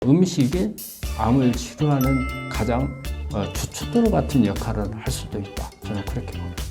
음식이 암을 치료하는 가장 주춧돌 같은 역할을 할 수도 있다. 저는 그렇게 봅니다.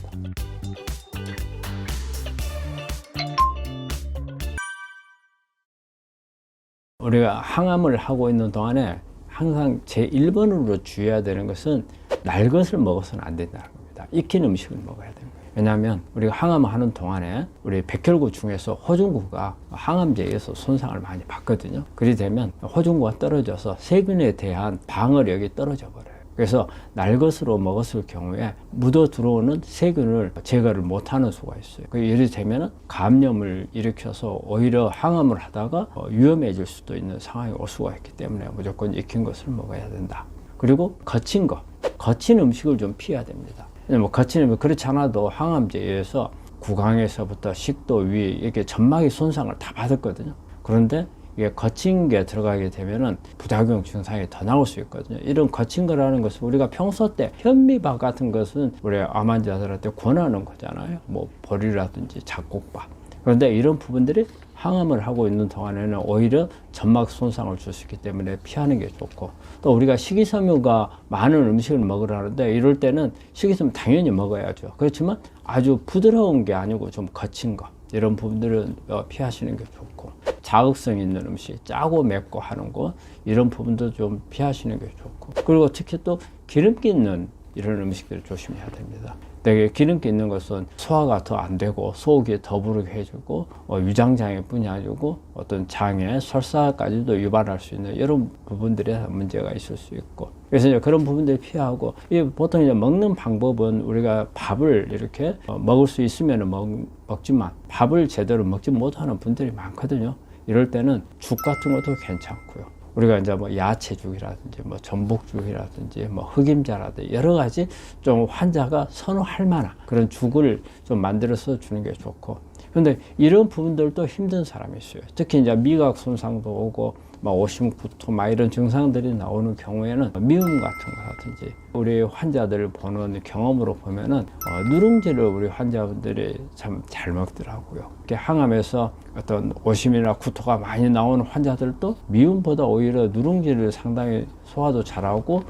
우리가 항암을 하고 있는 동안에 항상 제1번으로 주의해야 되는 것은 날 것을 먹어서는 안 된다는 겁니다. 익힌 음식을 먹어야 됩니다. 왜냐하면 우리가 항암을 하는 동안에 우리 백혈구 중에서 호중구가 항암제에 의해서 손상을 많이 받거든요. 그리 되면 호중구가 떨어져서 세균에 대한 방어력이 떨어져 버려요. 그래서 날 것으로 먹었을 경우에 묻어 들어오는 세균을 제거를 못하는 수가 있어요. 예를 들면 감염을 일으켜서 오히려 항암을 하다가 위험해질 수도 있는 상황이 올 수가 있기 때문에 무조건 익힌 것을 먹어야 된다. 그리고 거친 음식을 좀 피해야 됩니다. 거친 음식 그렇지 않아도 항암제에 의해서 구강에서부터 식도, 위 이렇게 점막의 손상을 다 받았거든요. 그런데 이게 거친 게 들어가게 되면은 부작용 증상이 더 나올 수 있거든요. 이런 거친 거라는 것은 우리가 평소 때 현미밥 같은 것은 우리 암 환자들한테 권하는 거잖아요. 뭐 보리라든지 잡곡밥. 그런데 이런 부분들이 항암을 하고 있는 동안에는 오히려 점막 손상을 줄 수 있기 때문에 피하는 게 좋고, 또 우리가 식이섬유가 많은 음식을 먹으라는데 이럴 때는 식이섬유 당연히 먹어야죠. 그렇지만 아주 부드러운 게 아니고 좀 거친 거, 이런 부분들은 피하시는 게 좋고, 자극성 있는 음식, 짜고 맵고 하는 거, 이런 부분도 좀 피하시는 게 좋고, 그리고 특히 또 기름기 있는 이런 음식들을 조심해야 됩니다. 되게 기름기 있는 것은 소화가 더 안 되고 속이 더부르게 해주고 위장장애뿐이 아니고 어떤 장애, 설사까지도 유발할 수 있는 이런 부분들에 문제가 있을 수 있고, 그래서 이제 그런 부분들 피하고, 보통 이제 먹는 방법은 우리가 밥을 이렇게 먹을 수 있으면 먹지만 밥을 제대로 먹지 못하는 분들이 많거든요. 이럴 때는 죽 같은 것도 괜찮고요. 우리가 이제 뭐 야채죽이라든지 뭐 전복죽이라든지 뭐 흑임자라든지 여러 가지 좀 환자가 선호할 만한 그런 죽을 좀 만들어서 주는 게 좋고, 그런데 이런 부분들도 힘든 사람이 있어요. 특히 이제 미각 손상도 오고 막 오심, 구토 막 이런 증상들이 나오는 경우에는 미음 같은 거라든지 우리 환자들을 보는 경험으로 보면은 누룽지를 우리 환자분들이 참 잘 먹더라고요. 이렇게 항암에서 어떤 오심이나 구토가 많이 나오는 환자들도 미음보다 오히려 누룽지를 상당히 소화도 잘하고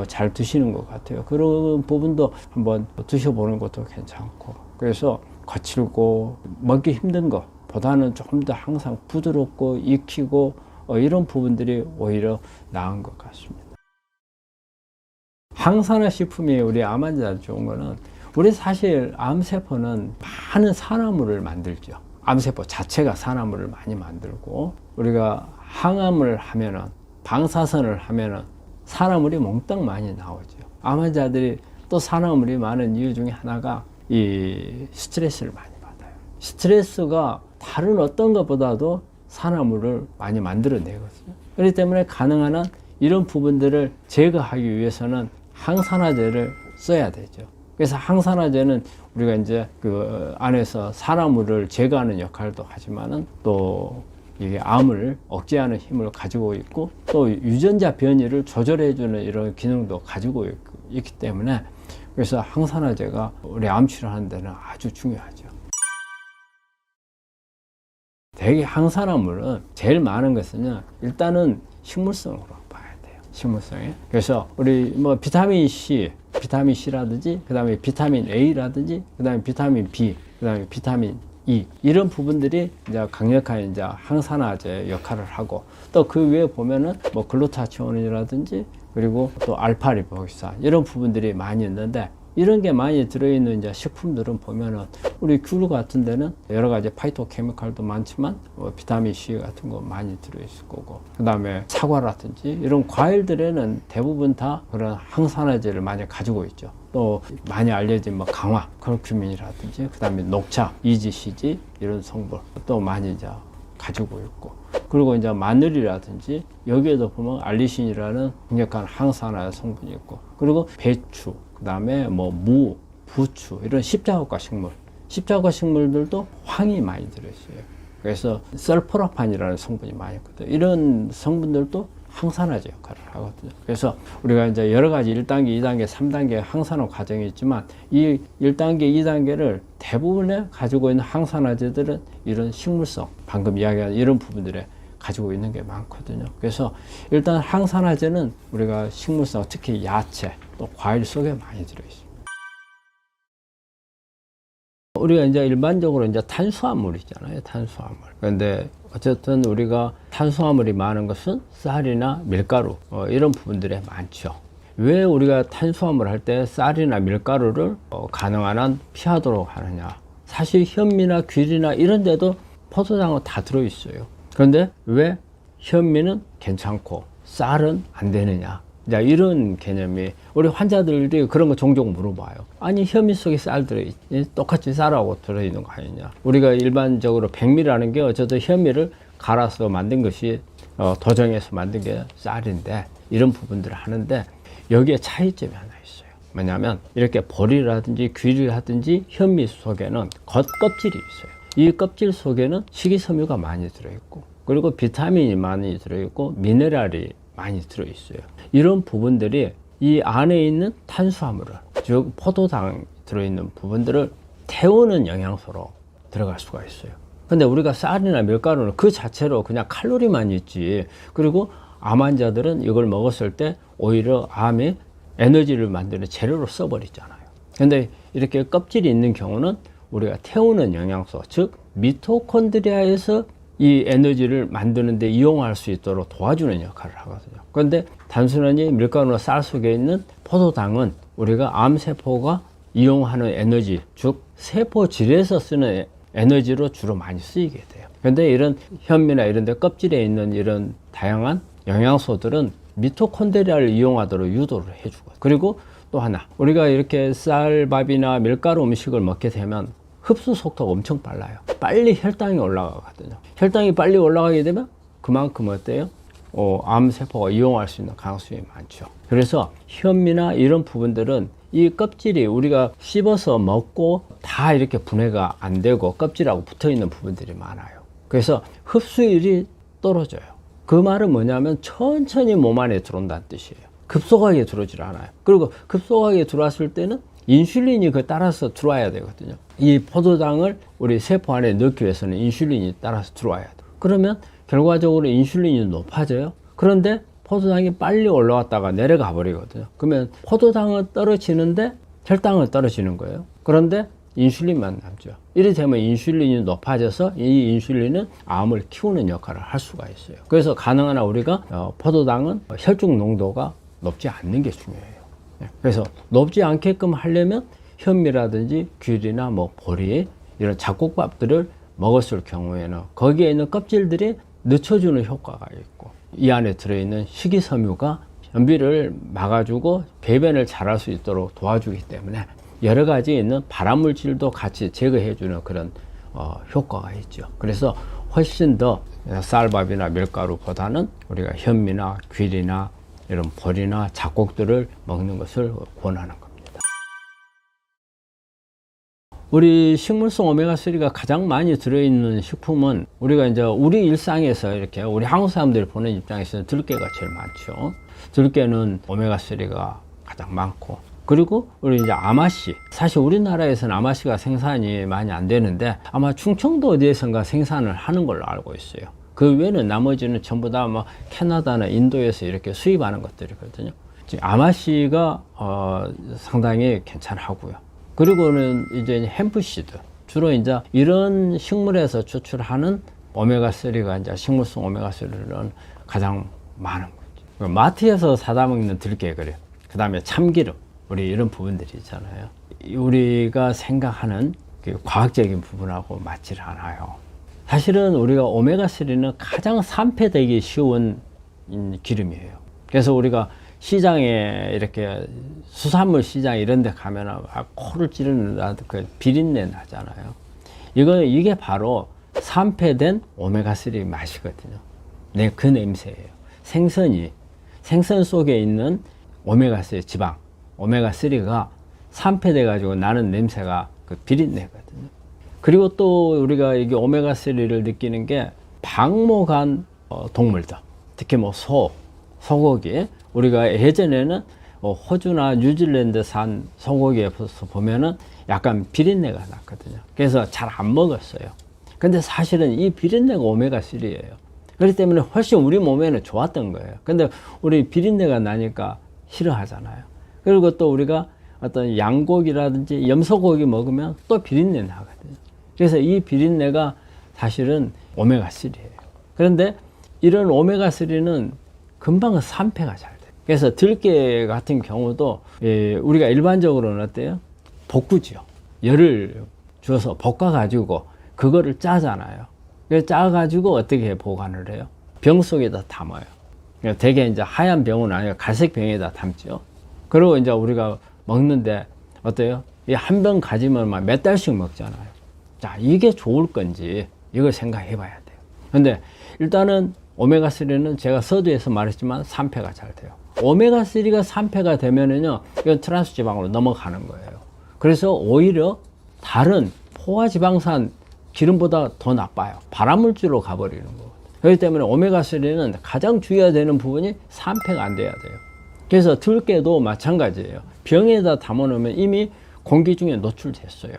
잘 드시는 것 같아요. 그런 부분도 한번 드셔보는 것도 괜찮고, 그래서 거칠고 먹기 힘든 것보다는 조금 더 항상 부드럽고 익히고 이런 부분들이 오히려 나은 것 같습니다. 항산화 식품이 우리 암 환자한테 좋은 거는, 우리 사실 암세포는 많은 산화물을 만들죠. 암세포 자체가 산화물을 많이 만들고, 우리가 항암을 하면은, 방사선을 하면은 산화물이 몽땅 많이 나오죠. 암 환자들이 또 산화물이 많은 이유 중에 하나가 이 스트레스를 많이 받아요. 스트레스가 다른 어떤 것보다도 산화물을 많이 만들어내거든요. 그렇기 때문에 가능한 한 이런 부분들을 제거하기 위해서는 항산화제를 써야 되죠. 그래서 항산화제는 우리가 이제 그 안에서 산화물을 제거하는 역할도 하지만은 또 이게 암을 억제하는 힘을 가지고 있고, 또 유전자 변이를 조절해주는 이런 기능도 가지고 있기 때문에, 그래서 항산화제가 우리 암 치료하는 데는 아주 중요하죠. 대개 항산화물은 제일 많은 것은요, 일단은 식물성으로 봐야 돼요. 식물성에. 그래서 우리 뭐 비타민 C라든지, 그 다음에 비타민 A라든지, 그 다음에 비타민 B, 그 다음에 비타민 E, 이런 부분들이 이제 강력한 이제 항산화제 역할을 하고, 또 그 위에 보면은 뭐 글루타치온이라든지, 그리고 또 알파리보기산, 이런 부분들이 많이 있는데, 이런 게 많이 들어있는 이제 식품들은 보면은 우리 귤 같은 데는 여러 가지 파이토케미칼도 많지만 비타민 C 같은 거 많이 들어있을 거고, 그 다음에 사과라든지 이런 과일들에는 대부분 다 그런 항산화제를 많이 가지고 있죠. 또 많이 알려진 뭐 강화, 커큐민이라든지, 그 다음에 녹차, EGCG 이런 성분 또 많이 이제 가지고 있고, 그리고 이제 마늘이라든지 여기에도 보면 알리신이라는 강력한 항산화 성분이 있고, 그리고 배추, 그 다음에 뭐 무, 부추, 이런 십자가과 식물들도 황이 많이 들어있어요. 그래서 설포라판이라는 성분이 많이 있거든요. 이런 성분들도 항산화제 역할을 하거든요. 그래서 우리가 이제 여러 가지 1단계, 2단계, 3단계 항산화 과정이 있지만, 이 1단계, 2단계를 대부분에 가지고 있는 항산화제들은 이런 식물성, 방금 이야기한 이런 부분들에 가지고 있는 게 많거든요. 그래서 일단 항산화제는 우리가 식물성, 특히 야채, 또 과일 속에 많이 들어있습니다. 우리가 이제 일반적으로 이제 탄수화물이잖아요. 탄수화물. 그런데 어쨌든 우리가 탄수화물이 많은 것은 쌀이나 밀가루, 이런 부분들에 많죠. 왜 우리가 탄수화물 할 때 쌀이나 밀가루를 가능한 한 피하도록 하느냐. 사실 현미나 귤이나 이런 데도 포도당은 다 들어있어요. 그런데 왜 현미는 괜찮고 쌀은 안 되느냐. 자, 이런 개념이 우리 환자들이 그런 거 종종 물어봐요. 아니 현미 속에 쌀 들어있지, 똑같이 쌀하고 들어있는 거 아니냐. 우리가 일반적으로 백미라는 게 어쨌든 현미를 갈아서 만든 것이 도정해서 만든 게 쌀인데, 이런 부분들을 하는데 여기에 차이점이 하나 있어요. 뭐냐면 이렇게 보리라든지 귤이라든지 현미 속에는 겉껍질이 있어요. 이 껍질 속에는 식이섬유가 많이 들어있고, 그리고 비타민이 많이 들어있고, 미네랄이 많이 들어있어요. 이런 부분들이 이 안에 있는 탄수화물을, 즉 포도당 들어있는 부분들을 태우는 영양소로 들어갈 수가 있어요. 근데 우리가 쌀이나 밀가루는 그 자체로 그냥 칼로리만 있지, 그리고 암 환자들은 이걸 먹었을 때 오히려 암에 에너지를 만드는 재료로 써버리잖아요. 근데 이렇게 껍질이 있는 경우는 우리가 태우는 영양소, 즉 미토콘드리아에서 이 에너지를 만드는 데 이용할 수 있도록 도와주는 역할을 하거든요. 그런데 단순히 밀가루나 쌀 속에 있는 포도당은 우리가 암세포가 이용하는 에너지, 즉 세포질에서 쓰는 에너지로 주로 많이 쓰이게 돼요. 그런데 이런 현미나 이런 데 껍질에 있는 이런 다양한 영양소들은 미토콘드리아를 이용하도록 유도를 해주고, 그리고 또 하나, 우리가 이렇게 쌀밥이나 밀가루 음식을 먹게 되면 흡수 속도가 엄청 빨라요. 빨리 혈당이 올라가거든요. 혈당이 빨리 올라가게 되면 그만큼 어때요? 암세포가 이용할 수 있는 가능성이 많죠. 그래서 현미나 이런 부분들은 이 껍질이 우리가 씹어서 먹고 다 이렇게 분해가 안 되고 껍질하고 붙어 있는 부분들이 많아요. 그래서 흡수율이 떨어져요. 그 말은 뭐냐면 천천히 몸 안에 들어온다는 뜻이에요. 급속하게 들어오질 않아요. 그리고 급속하게 들어왔을 때는 인슐린이 그 따라서 들어와야 되거든요. 이 포도당을 우리 세포 안에 넣기 위해서는 인슐린이 따라서 들어와야 돼요. 그러면 결과적으로 인슐린이 높아져요. 그런데 포도당이 빨리 올라왔다가 내려가 버리거든요. 그러면 포도당은 떨어지는데 혈당은 떨어지는 거예요. 그런데 인슐린만 남죠. 이래 되면 인슐린이 높아져서 이 인슐린은 암을 키우는 역할을 할 수가 있어요. 그래서 가능한 한 우리가 포도당은 혈중 농도가 높지 않는 게 중요해요. 그래서 높지 않게끔 하려면 현미라든지 귤이나 뭐 보리 이런 잡곡밥들을 먹었을 경우에는 거기에 있는 껍질들이 늦춰주는 효과가 있고, 이 안에 들어있는 식이섬유가 변비를 막아주고 배변을 잘할 수 있도록 도와주기 때문에 여러 가지 있는 발암물질도 같이 제거해주는 그런 효과가 있죠. 그래서 훨씬 더 쌀밥이나 밀가루보다는 우리가 현미나 귤이나 이런 보리나 잡곡들을 먹는 것을 권하는 겁니다. 우리 식물성 오메가3가 가장 많이 들어있는 식품은 우리가 이제 우리 일상에서 이렇게 우리 한국 사람들이 보는 입장에서는 들깨가 제일 많죠. 들깨는 오메가3가 가장 많고, 그리고 우리 이제 아마씨, 사실 우리나라에서는 아마씨가 생산이 많이 안 되는데 아마 충청도 어디에선가 생산을 하는 걸로 알고 있어요. 그 외에는 나머지는 전부 다 뭐 캐나다나 인도에서 이렇게 수입하는 것들이거든요. 아마씨가 상당히 괜찮하고요. 그리고는 이제 햄프시드, 주로 이제 이런 식물에서 추출하는 오메가3가 이제 식물성 오메가3는 가장 많은 거죠. 마트에서 사다 먹는 들깨, 그래요. 그 다음에 참기름, 우리 이런 부분들이 있잖아요. 우리가 생각하는 그 과학적인 부분하고 맞지를 않아요. 사실은 우리가 오메가3는 가장 산패되기 쉬운 기름이에요. 그래서 우리가 시장에 이렇게 수산물 시장 이런 데 가면은 코를 찌르는 그 비린내 나잖아요. 이게 바로 산패된 오메가3 맛이거든요. 네, 그 냄새예요. 생선 속에 있는 오메가3 지방, 오메가3가 산패돼 가지고 나는 냄새가 그 비린내거든요. 그리고 또 우리가 이게 오메가3를 느끼는 게 방목한 동물들, 특히 뭐 소고기, 우리가 예전에는 호주나 뉴질랜드산 소고기에서 보면은 약간 비린내가 났거든요. 그래서 잘 안 먹었어요. 근데 사실은 이 비린내가 오메가3예요. 그렇기 때문에 훨씬 우리 몸에는 좋았던 거예요. 근데 우리 비린내가 나니까 싫어하잖아요. 그리고 또 우리가 어떤 양고기라든지 염소고기 먹으면 또 비린내 나거든요. 그래서 이 비린내가 사실은 오메가3예요. 그런데 이런 오메가3는 금방 산패가 잘 돼요. 그래서 들깨 같은 경우도 우리가 일반적으로는 어때요? 볶으죠. 열을 줘서 볶아가지고 그거를 짜잖아요. 그래서 짜가지고 어떻게 보관을 해요? 병 속에다 담아요. 되게 이제 하얀 병은 아니고 갈색 병에다 담죠. 그리고 이제 우리가 먹는데 어때요? 이 한 병 가지면 막 몇 달씩 먹잖아요. 자, 이게 좋을 건지 이걸 생각해 봐야 돼요. 근데 일단은 오메가3는 제가 서두에서 말했지만 산패가 잘 돼요. 오메가3가 산패가 되면은요, 이건 트랜스 지방으로 넘어가는 거예요. 그래서 오히려 다른 포화지방산 기름보다 더 나빠요. 발암물질로 가버리는 거거든요. 그렇기 때문에 오메가3는 가장 주의해야 부분이 산패가 안 돼야 돼요. 그래서 들깨도 마찬가지예요. 병에다 담아놓으면 이미 공기 중에 노출됐어요.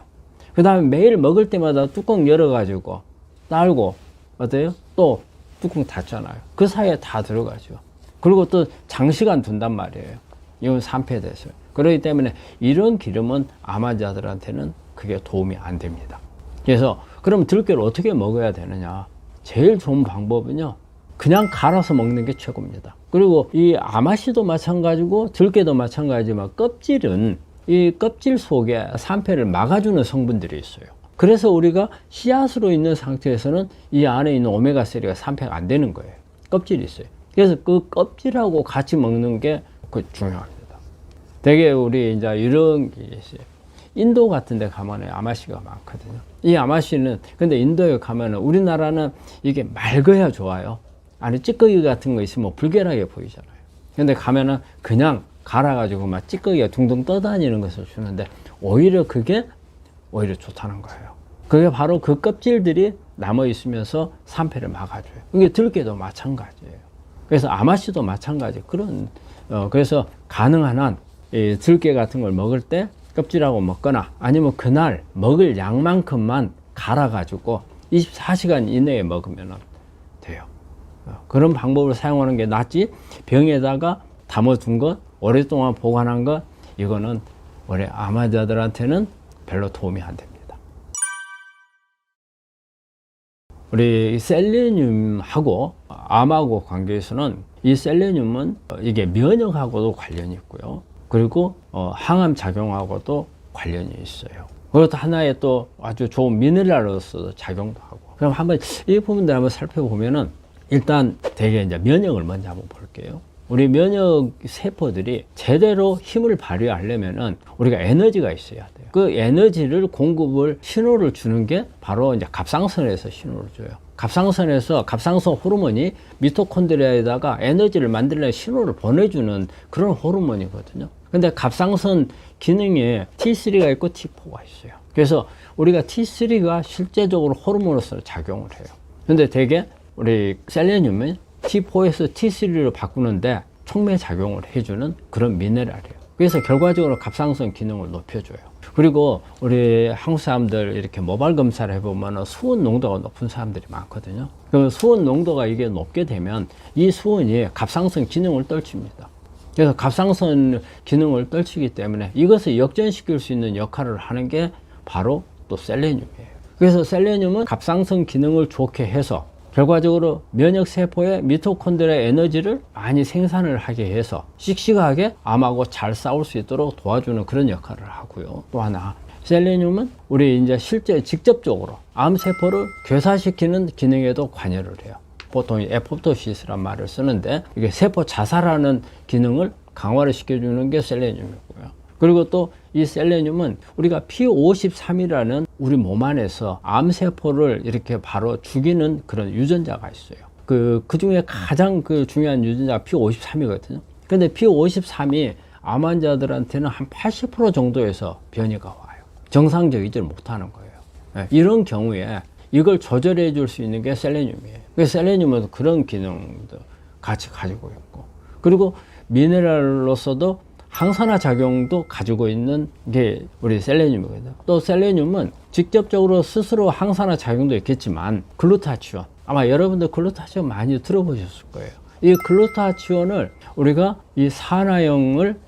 그 다음에 매일 먹을 때마다 뚜껑 열어가지고 딸고 어때요? 또 뚜껑 닫잖아요. 그 사이에 다 들어가죠. 그리고 또 장시간 둔단 말이에요. 이건 산패됐어요. 그렇기 때문에 이런 기름은 암 환자들한테는 그게 도움이 안 됩니다. 그래서 그럼 들깨를 어떻게 먹어야 되느냐? 제일 좋은 방법은요, 그냥 갈아서 먹는 게 최고입니다. 그리고 이 아마씨도 마찬가지고 들깨도 마찬가지지만 껍질은 이 껍질 속에 산패를 막아주는 성분들이 있어요. 그래서 우리가 씨앗으로 있는 상태에서는 이 안에 있는 오메가3가 산패가 안 되는 거예요. 껍질이 있어요. 그래서 그 껍질하고 같이 먹는 게 중요합니다. 되게 우리 이제 이런 게 있어요. 인도 같은 데 가면 아마씨가 많거든요. 이 아마씨는 근데 인도에 가면은 우리나라는 이게 맑아야 좋아요. 안에 찌꺼기 같은 거 있으면 불결하게 보이잖아요. 근데 가면은 그냥 갈아가지고 막 찌꺼기가 둥둥 떠다니는 것을 주는데 오히려 그게 오히려 좋다는 거예요. 그게 바로 그 껍질들이 남아 있으면서 산패를 막아줘요. 이게 들깨도 마찬가지예요. 그래서 아마씨도 마찬가지. 그런 그래서 가능한 한 이 들깨 같은 걸 먹을 때 껍질하고 먹거나 아니면 그날 먹을 양만큼만 갈아가지고 24시간 이내에 먹으면 돼요. 그런 방법을 사용하는 게 낫지 병에다가 담아둔 것, 오랫동안 보관한 것, 이거는 우리 암 환자들한테는 별로 도움이 안 됩니다. 우리 셀레늄하고 암하고 관계에서는 이 셀레늄은 이게 면역하고도 관련이 있고요. 그리고 항암 작용하고도 관련이 있어요. 그것도 하나의 또 아주 좋은 미네랄로서 작용도 하고. 그럼 한번 이 부분들 한번 살펴보면은 일단 되게 이제 면역을 먼저 한번 볼게요. 우리 면역 세포들이 제대로 힘을 발휘하려면은 우리가 에너지가 있어야 돼요. 그 에너지를 공급을 신호를 주는 게 바로 이제 갑상선에서 신호를 줘요. 갑상선에서 갑상선 호르몬이 미토콘드리아에다가 에너지를 만들려는 신호를 보내주는 그런 호르몬이거든요. 근데 갑상선 기능에 T3가 있고 T4가 있어요. 그래서 우리가 T3가 실제적으로 호르몬으로서 작용을 해요. 근데 되게 우리 셀레늄은 T4에서 T3로 바꾸는데 촉매 작용을 해주는 그런 미네랄이에요. 그래서 결과적으로 갑상선 기능을 높여줘요. 그리고 우리 한국 사람들 이렇게 모발 검사를 해보면 수은 농도가 높은 사람들이 많거든요. 그 수은 농도가 이게 높게 되면 이 수은이 갑상선 기능을 떨칩니다. 그래서 갑상선 기능을 떨치기 때문에 이것을 역전시킬 수 있는 역할을 하는 게 바로 또 셀레늄이에요. 그래서 셀레늄은 갑상선 기능을 좋게 해서 결과적으로 면역세포의 미토콘드리아 에너지를 많이 생산을 하게 해서 씩씩하게 암하고 잘 싸울 수 있도록 도와주는 그런 역할을 하고요. 또 하나, 셀레늄은 우리 이제 실제 직접적으로 암세포를 괴사시키는 기능에도 관여를 해요. 보통 에포토시스란 말을 쓰는데 이게 세포 자살하는 기능을 강화를 시켜주는 게 셀레늄이고요. 그리고 또 이 셀레늄은 우리가 P53이라는 우리 몸 안에서 암세포를 이렇게 바로 죽이는 그런 유전자가 있어요. 그 중에 가장 중요한 유전자가 P53이거든요. 근데 P53이 암 환자들한테는 한 80% 정도에서 변이가 와요. 정상적이지 못하는 거예요. 네, 이런 경우에 이걸 조절해 줄 수 있는 게 셀레늄이에요. 그래서 셀레늄은 그런 기능도 같이 가지고 있고, 그리고 미네랄로서도 항산화 작용도 가지고 있는 게 우리 셀레늄이거든요. 또 셀레늄은 직접적으로 스스로 항산화 작용도 있겠지만 글루타치온, 아마 여러분들 글루타치온 많이 들어보셨을 거예요. 이 글루타치온을 우리가 이 산화형을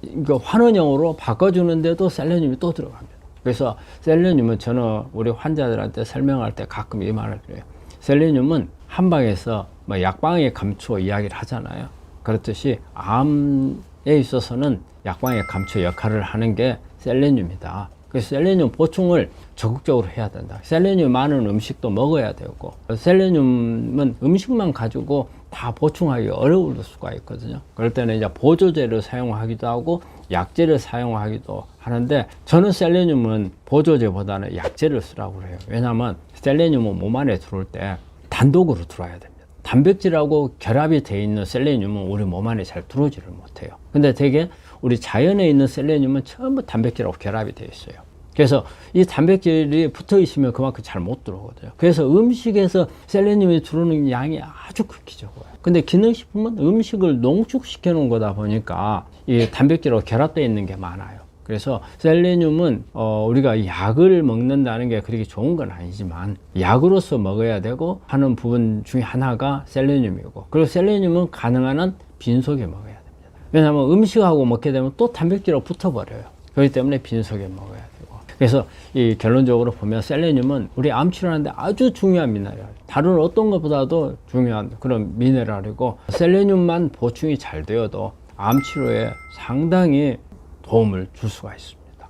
환원형으로 바꿔주는데도 셀레늄이 또 들어갑니다. 그래서 셀레늄은 저는 우리 환자들한테 설명할 때 가끔 이 말을 드려요. 셀레늄은 한방에서 뭐 약방에 감초 이야기를 하잖아요. 그렇듯이 암에 있어서는 약방의 감초 역할을 하는 게 셀레늄이다. 그래서 셀레늄 보충을 적극적으로 해야 된다. 셀레늄 많은 음식도 먹어야 되고, 셀레늄은 음식만 가지고 다 보충하기 어려울 수가 있거든요. 그럴 때는 이제 보조제를 사용하기도 하고 약제를 사용하기도 하는데, 저는 셀레늄은 보조제보다는 약제를 쓰라고 해요. 왜냐하면 셀레늄은 몸 안에 들어올 때 단독으로 들어와야 됩니다. 단백질하고 결합이 되어 있는 셀레늄은 우리 몸 안에 잘 들어오지를 못해요. 근데 되게 우리 자연에 있는 셀레늄은 전부 단백질하고 결합이 되어 있어요. 그래서 이 단백질이 붙어 있으면 그만큼 잘 못 들어오거든요. 그래서 음식에서 셀레늄이 들어오는 양이 아주 극히 적어요. 근데 기능식품은 음식을 농축시켜 놓은 거다 보니까 이 단백질하고 결합되어 있는 게 많아요. 그래서 셀레늄은 우리가 약을 먹는다는 게 그렇게 좋은 건 아니지만 약으로서 먹어야 되고 하는 부분 중에 하나가 셀레늄이고, 그리고 셀레늄은 가능한 한 빈속에 먹어야 됩니다. 왜냐하면 음식하고 먹게 되면 또 단백질하고 붙어버려요. 그렇기 때문에 빈속에 먹어야 되고. 그래서 이 결론적으로 보면 셀레늄은 우리 암 치료하는데 아주 중요한 미네랄, 다른 어떤 것보다도 중요한 그런 미네랄이고, 셀레늄만 보충이 잘 되어도 암 치료에 상당히 도움을 줄 수가 있습니다.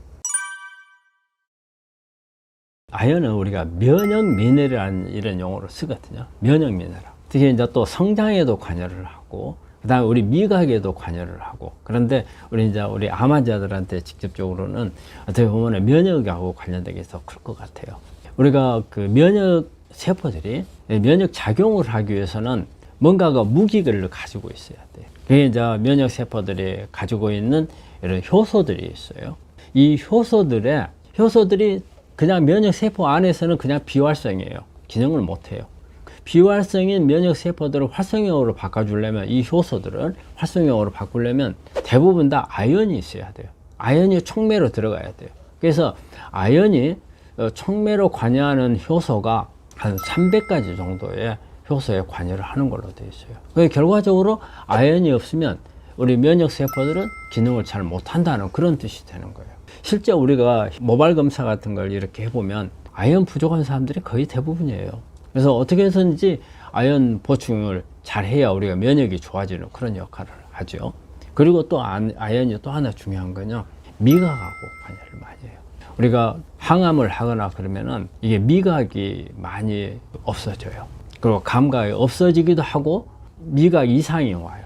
아연은 우리가 면역 미네랄이라는 이런 용어를 쓰거든요. 면역 미네랄. 특히 이제 또 성장에도 관여를 하고, 그 다음에 우리 미각에도 관여를 하고. 그런데 우리 암 환자들한테 직접적으로는 어떻게 보면 면역하고 관련된 게 더 클 것 같아요. 우리가 그 면역 세포들이 면역 작용을 하기 위해서는 뭔가가 무기를 가지고 있어야 돼요. 그게 이제 면역 세포들이 가지고 있는 이런 효소들이 있어요. 이 효소들이 그냥 면역 세포 안에서는 그냥 비활성이에요. 기능을 못 해요. 비활성인 면역 세포들을 활성형으로 바꿔주려면, 이 효소들을 활성형으로 바꾸려면 대부분 다 아연이 있어야 돼요. 아연이 촉매로 들어가야 돼요. 그래서 아연이 촉매로 관여하는 효소가 한 300가지 정도의 효소에 관여를 하는 걸로 되어 있어요. 결과적으로 아연이 없으면 우리 면역 세포들은 기능을 잘 못한다는 그런 뜻이 되는 거예요. 실제 우리가 모발 검사 같은 걸 이렇게 해보면 아연 부족한 사람들이 거의 대부분이에요. 그래서 어떻게 해서든지 아연 보충을 잘 해야 우리가 면역이 좋아지는 그런 역할을 하죠. 그리고 또 아연이 또 하나 중요한 건요, 미각하고 관여를 많이 해요. 우리가 항암을 하거나 그러면은 이게 미각이 많이 없어져요. 그리고 감각이 없어지기도 하고 미각 이상이 와요.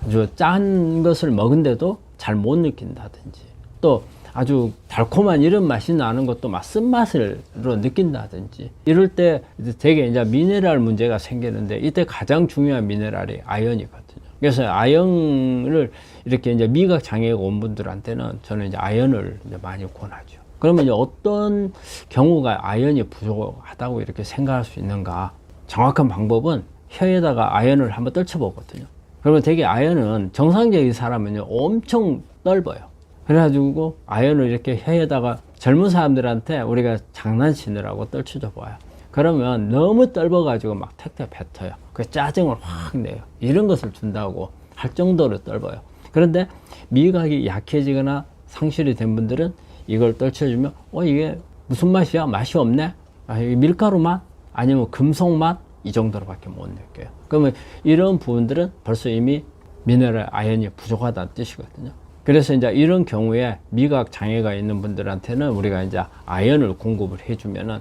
아주 짠 것을 먹은데도 잘 못 느낀다든지, 또 아주 달콤한 이런 맛이 나는 것도 막 쓴맛으로 느낀다든지, 이럴 때 되게 이제 미네랄 문제가 생기는데, 이때 가장 중요한 미네랄이 아연이거든요. 그래서 아연을 이렇게 이제 미각 장애가 온 분들한테는 저는 이제 아연을 이제 많이 권하죠. 그러면 이제 어떤 경우가 아연이 부족하다고 이렇게 생각할 수 있는가? 정확한 방법은 혀에다가 아연을 한번 떨쳐보거든요. 그러면 되게 아연은 정상적인 사람은요 엄청 넓어요. 그래가지고 아연을 이렇게 혀에다가 젊은 사람들한테 우리가 장난치느라고 떨쳐줘 봐요. 그러면 너무 넓어가지고 막 택택 뱉어요. 그 짜증을 확 내요. 이런 것을 준다고 할 정도로 넓어요. 그런데 미각이 약해지거나 상실이 된 분들은 이걸 떨쳐주면 이게 무슨 맛이야? 맛이 없네? 이게 밀가루 맛? 아니면 금속 맛? 이 정도로밖에 못 느껴요. 그러면 이런 부분들은 벌써 이미 미네랄 아연이 부족하다는 뜻이거든요. 그래서 이제 이런 경우에 미각 장애가 있는 분들한테는 우리가 이제 아연을 공급을 해주면은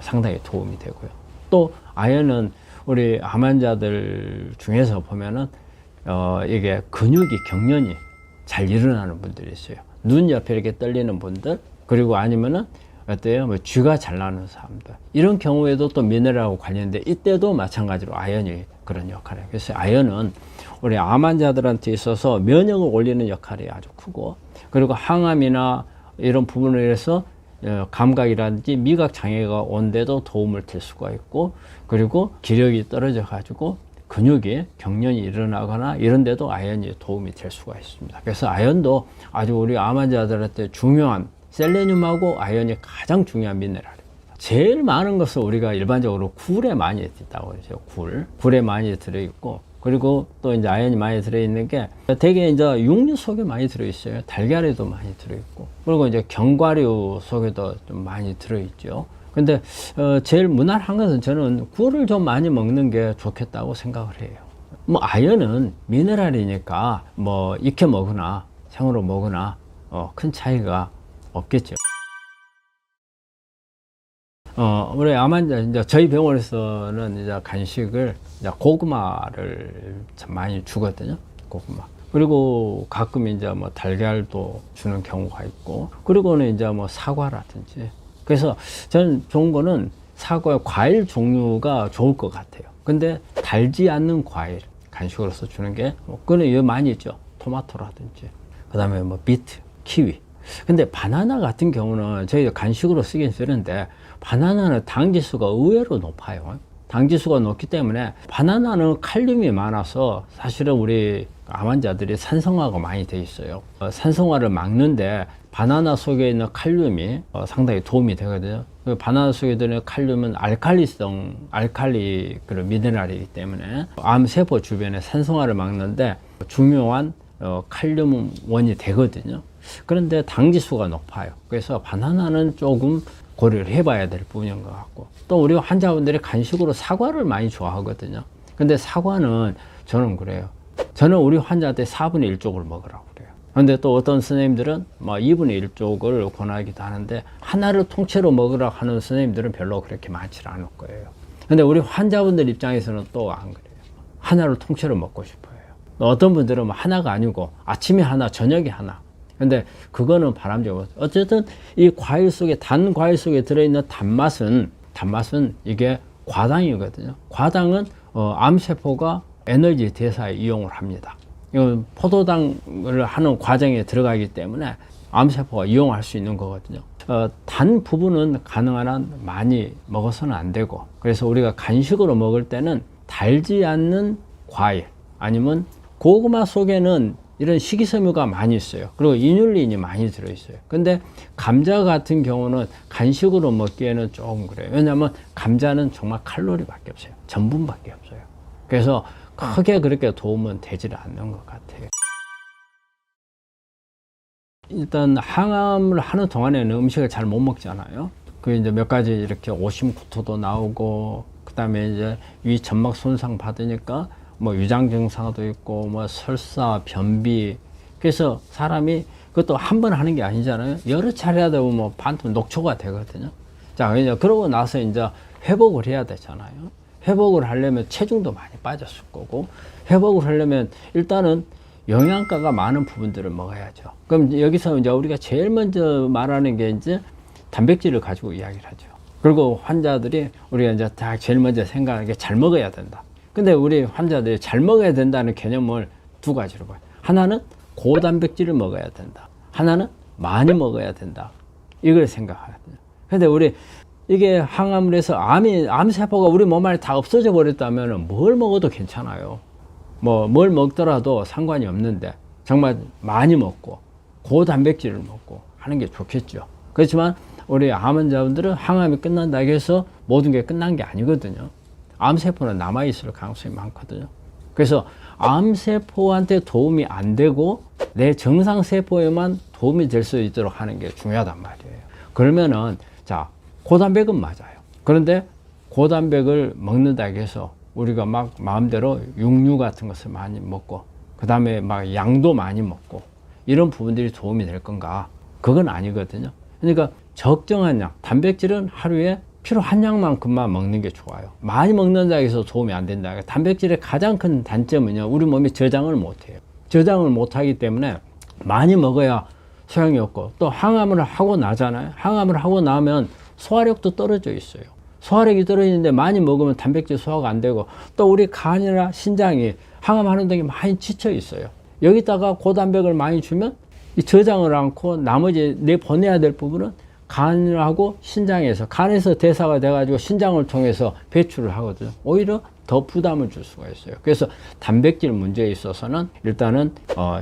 상당히 도움이 되고요. 또 아연은 우리 암 환자들 중에서 보면은 이게 근육이 경련이 잘 일어나는 분들이 있어요. 눈 옆에 이렇게 떨리는 분들, 그리고 아니면은 어때요? 쥐가 잘 나는 사람들, 이런 경우에도 또 미네랄하고 관련돼, 이때도 마찬가지로 아연이 그런 역할을 해요. 그래서 아연은 우리 암 환자들한테 있어서 면역을 올리는 역할이 아주 크고, 그리고 항암이나 이런 부분에 의해서 감각이라든지 미각 장애가 온데도 도움을 줄 수가 있고, 그리고 기력이 떨어져 가지고 근육에 경련이 일어나거나 이런 데도 아연이 도움이 될 수가 있습니다. 그래서 아연도 아주 우리 암 환자들한테 중요한, 셀레늄하고 아연이 가장 중요한 미네랄입니다. 제일 많은 것은 우리가 일반적으로 굴에 많이 있다고 그러죠. 굴에 많이 들어있고, 그리고 또 이제 아연이 많이 들어있는 게 되게 이제 육류 속에 많이 들어있어요. 달걀에도 많이 들어있고, 그리고 이제 견과류 속에도 좀 많이 들어있죠. 근데 제일 무난한 것은 저는 굴을 좀 많이 먹는 게 좋겠다고 생각을 해요. 뭐 아연은 미네랄이니까 뭐 익혀 먹으나 생으로 먹으나 큰 차이가 없겠죠. 우리 암환자, 이제 저희 병원에서는 이제 간식을 이제 고구마를 참 많이 주거든요. 고구마. 그리고 가끔 이제 뭐 달걀도 주는 경우가 있고, 그리고는 이제 뭐 사과라든지. 그래서 저는 좋은 거는 사과, 과일 종류가 좋을 것 같아요. 근데 달지 않는 과일 간식으로서 주는 게, 그거는 여기 많이 있죠. 토마토라든지. 그 다음에 뭐 비트, 키위. 근데 바나나 같은 경우는 저희가 간식으로 쓰긴 쓰는데, 바나나는 당지수가 의외로 높아요. 당지수가 높기 때문에 바나나는 칼륨이 많아서 사실은 우리 암 환자들이 산성화가 많이 돼 있어요. 산성화를 막는데 바나나 속에 있는 칼륨이 상당히 도움이 되거든요. 바나나 속에 들어있는 칼륨은 알칼리 그런 미네랄이기 때문에 암세포 주변에 산성화를 막는데 중요한 칼륨원이 되거든요. 그런데 당지수가 높아요. 그래서 바나나는 조금 고려를 해봐야 될 부분인 것 같고, 또 우리 환자분들이 간식으로 사과를 많이 좋아하거든요. 근데 사과는 저는 그래요. 저는 우리 환자한테 4분의 1쪽을 먹으라고 그래요. 근데 또 어떤 선생님들은 뭐 2분의 1쪽을 권하기도 하는데, 하나를 통째로 먹으라고 하는 선생님들은 별로 그렇게 많지 않을 거예요. 근데 우리 환자분들 입장에서는 또 안 그래요. 하나를 통째로 먹고 싶어요. 어떤 분들은 뭐 하나가 아니고 아침에 하나, 저녁에 하나. 근데 그거는 바람직하고, 어쨌든 이 과일 속에, 단 과일 속에 들어있는 단맛은 이게 과당이거든요. 과당은 암세포가 에너지 대사에 이용을 합니다. 이건 포도당을 하는 과정에 들어가기 때문에 암세포가 이용할 수 있는 거거든요. 단 부분은 가능한 한 많이 먹어서는 안 되고, 그래서 우리가 간식으로 먹을 때는 달지 않는 과일, 아니면 고구마 속에는 이런 식이섬유가 많이 있어요. 그리고 이뉼린이 많이 들어있어요. 근데 감자 같은 경우는 간식으로 먹기에는 조금 그래요. 왜냐하면 감자는 정말 칼로리밖에 없어요. 전분밖에 없어요. 그래서 크게 그렇게 도움은 되지를 않는 것 같아요. 일단 항암을 하는 동안에는 음식을 잘 못 먹잖아요. 그 이제 몇 가지 이렇게 오심구토도 나오고, 그 다음에 이제 위 점막 손상 받으니까 뭐 위장 증상도 있고, 뭐 설사, 변비. 그래서 사람이 그것도 한 번 하는 게 아니잖아요. 여러 차례 하다 보면 뭐 반쯤 녹초가 되거든요. 자, 이제 그러고 나서 이제 회복을 해야 되잖아요. 회복을 하려면 체중도 많이 빠졌을 거고, 회복을 하려면 일단은 영양가가 많은 부분들을 먹어야죠. 그럼 여기서 이제 우리가 제일 먼저 말하는 게 이제 단백질을 가지고 이야기를 하죠. 그리고 환자들이 우리가 이제 다 제일 먼저 생각하는 게 잘 먹어야 된다. 근데 우리 환자들이 잘 먹어야 된다는 개념을 두 가지로 봐요. 하나는 고단백질을 먹어야 된다. 하나는 많이 먹어야 된다. 이걸 생각하거든요. 근데 우리 이게 항암을 해서 암세포가 우리 몸 안에 다 없어져 버렸다면 뭘 먹어도 괜찮아요. 뭘 먹더라도 상관이 없는데, 정말 많이 먹고 고단백질을 먹고 하는 게 좋겠죠. 그렇지만 우리 암 환자분들은 항암이 끝난다고 해서 모든 게 끝난 게 아니거든요. 암세포는 남아있을 가능성이 많거든요. 그래서 암세포한테 도움이 안 되고 내 정상세포에만 도움이 될 수 있도록 하는 게 중요하단 말이에요. 그러면은, 자, 고단백은 맞아요. 그런데 고단백을 먹는다고 해서 우리가 막 마음대로 육류 같은 것을 많이 먹고, 그 다음에 막 양도 많이 먹고, 이런 부분들이 도움이 될 건가? 그건 아니거든요. 그러니까 적정한 양, 단백질은 하루에 필요한 양만큼만 먹는 게 좋아요. 많이 먹는다고 해서 도움이 안 된다. 단백질의 가장 큰 단점은요, 우리 몸이 저장을 못해요. 저장을 못하기 때문에 많이 먹어야 소용이 없고, 또 항암을 하고 나잖아요. 항암을 하고 나면 소화력도 떨어져 있어요. 소화력이 떨어지는데 많이 먹으면 단백질 소화가 안 되고, 또 우리 간이나 신장이 항암하는 등이 많이 지쳐 있어요. 여기다가 고단백을 많이 주면 이 저장을 않고 나머지 내보내야 될 부분은 간하고 신장에서, 간에서 대사가 돼가지고 신장을 통해서 배출을 하거든요. 오히려 더 부담을 줄 수가 있어요. 그래서 단백질 문제에 있어서는 일단은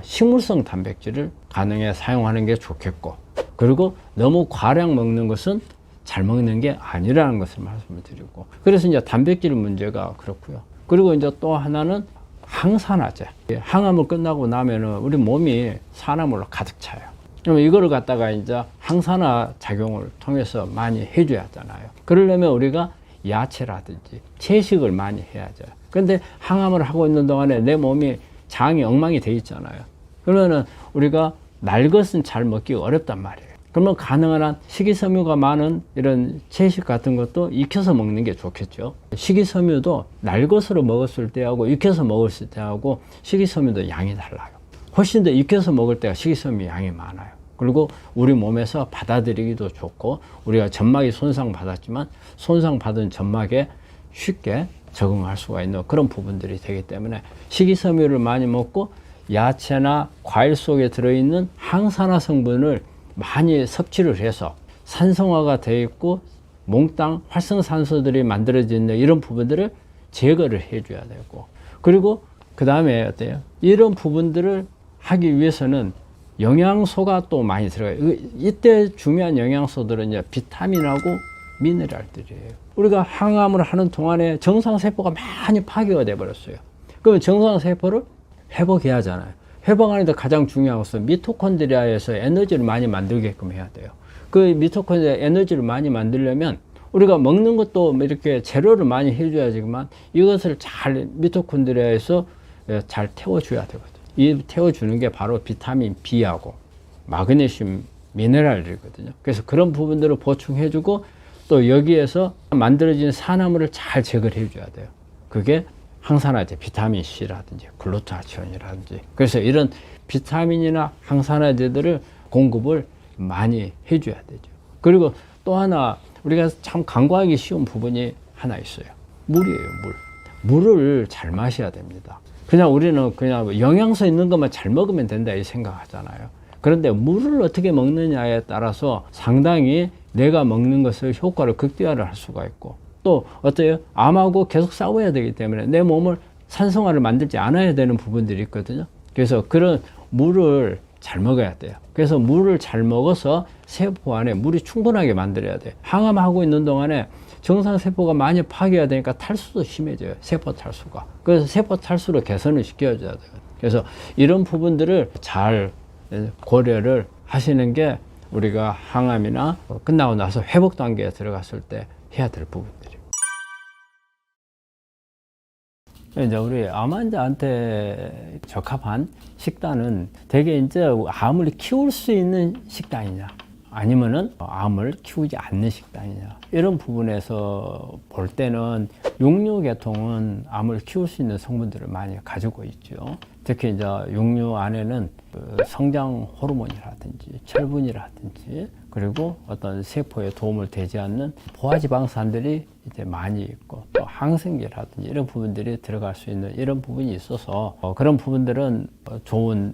식물성 단백질을 가능해 사용하는 게 좋겠고, 그리고 너무 과량 먹는 것은 잘 먹는 게 아니라는 것을 말씀을 드리고, 그래서 이제 단백질 문제가 그렇고요. 그리고 이제 또 하나는 항산화제. 항암을 끝나고 나면은 우리 몸이 산화물로 가득 차요. 그러면 이거를 갖다가 이제 항산화 작용을 통해서 많이 해줘야 하잖아요. 그러려면 우리가 야채라든지 채식을 많이 해야죠. 근데 항암을 하고 있는 동안에 내 몸이 장이 엉망이 돼 있잖아요. 그러면은 우리가 날 것은 잘 먹기 어렵단 말이에요. 그러면 가능한 한 식이섬유가 많은 이런 채식 같은 것도 익혀서 먹는 게 좋겠죠. 식이섬유도 날 것으로 먹었을 때하고 익혀서 먹었을 때하고 식이섬유도 양이 달라요. 훨씬 더 익혀서 먹을 때가 식이섬유 양이 많아요. 그리고 우리 몸에서 받아들이기도 좋고, 우리가 점막이 손상받았지만 손상받은 점막에 쉽게 적응할 수가 있는 그런 부분들이 되기 때문에 식이섬유를 많이 먹고 야채나 과일 속에 들어있는 항산화 성분을 많이 섭취를 해서 산성화가 되어 있고 몽땅 활성산소들이 만들어지는 이런 부분들을 제거를 해줘야 되고, 그리고 그 다음에 어때요? 이런 부분들을 하기 위해서는 영양소가 또 많이 들어가요. 이때 중요한 영양소들은 이제 비타민하고 미네랄들이에요. 우리가 항암을 하는 동안에 정상세포가 많이 파괴가 돼 버렸어요. 그러면 정상세포를 회복해야 하잖아요. 회복하는데 가장 중요한 것은 미토콘드리아에서 에너지를 많이 만들게끔 해야 돼요. 그 미토콘드리아 에너지를 많이 만들려면 우리가 먹는 것도 이렇게 재료를 많이 해줘야지만 이것을 잘 미토콘드리아에서 잘 태워줘야 되거든요. 이 태워주는 게 바로 비타민 B하고 마그네슘 미네랄이거든요. 그래서 그런 부분들을 보충해주고 또 여기에서 만들어진 산화물을 잘 제거를 해줘야 돼요. 그게 항산화제, 비타민 C라든지 글루타치온이라든지. 그래서 이런 비타민이나 항산화제들을 공급을 많이 해줘야 되죠. 그리고 또 하나 우리가 참 간과하기 쉬운 부분이 하나 있어요. 물이에요, 물. 물을 잘 마셔야 됩니다. 그냥 우리는 그냥 영양소 있는 것만 잘 먹으면 된다 이 생각하잖아요. 그런데 물을 어떻게 먹느냐에 따라서 상당히 내가 먹는 것을 효과를 극대화를 할 수가 있고, 또 어때요? 암하고 계속 싸워야 되기 때문에 내 몸을 산성화를 만들지 않아야 되는 부분들이 있거든요. 그래서 그런 물을 잘 먹어야 돼요. 그래서 물을 잘 먹어서 세포 안에 물이 충분하게 만들어야 돼요. 항암하고 있는 동안에 정상세포가 많이 파괴가 되니까 탈수도 심해져요. 세포 탈수가. 그래서 세포 탈수를 개선을 시켜줘야 돼요. 그래서 이런 부분들을 잘 고려를 하시는 게 우리가 항암이나 끝나고 나서 회복 단계에 들어갔을 때 해야 될 부분들이에요. 이제 우리 암 환자한테 적합한 식단은 대개 이제 암을 키울 수 있는 식단이냐, 아니면은 암을 키우지 않는 식단이냐, 이런 부분에서 볼 때는 육류 계통은 암을 키울 수 있는 성분들을 많이 가지고 있죠. 특히 이제 육류 안에는 성장 호르몬이라든지 철분이라든지 그리고 어떤 세포에 도움을 되지 않는 포화지방산들이 이제 많이 있고, 또 항생제라든지 이런 부분들이 들어갈 수 있는 이런 부분이 있어서 그런 부분들은 좋은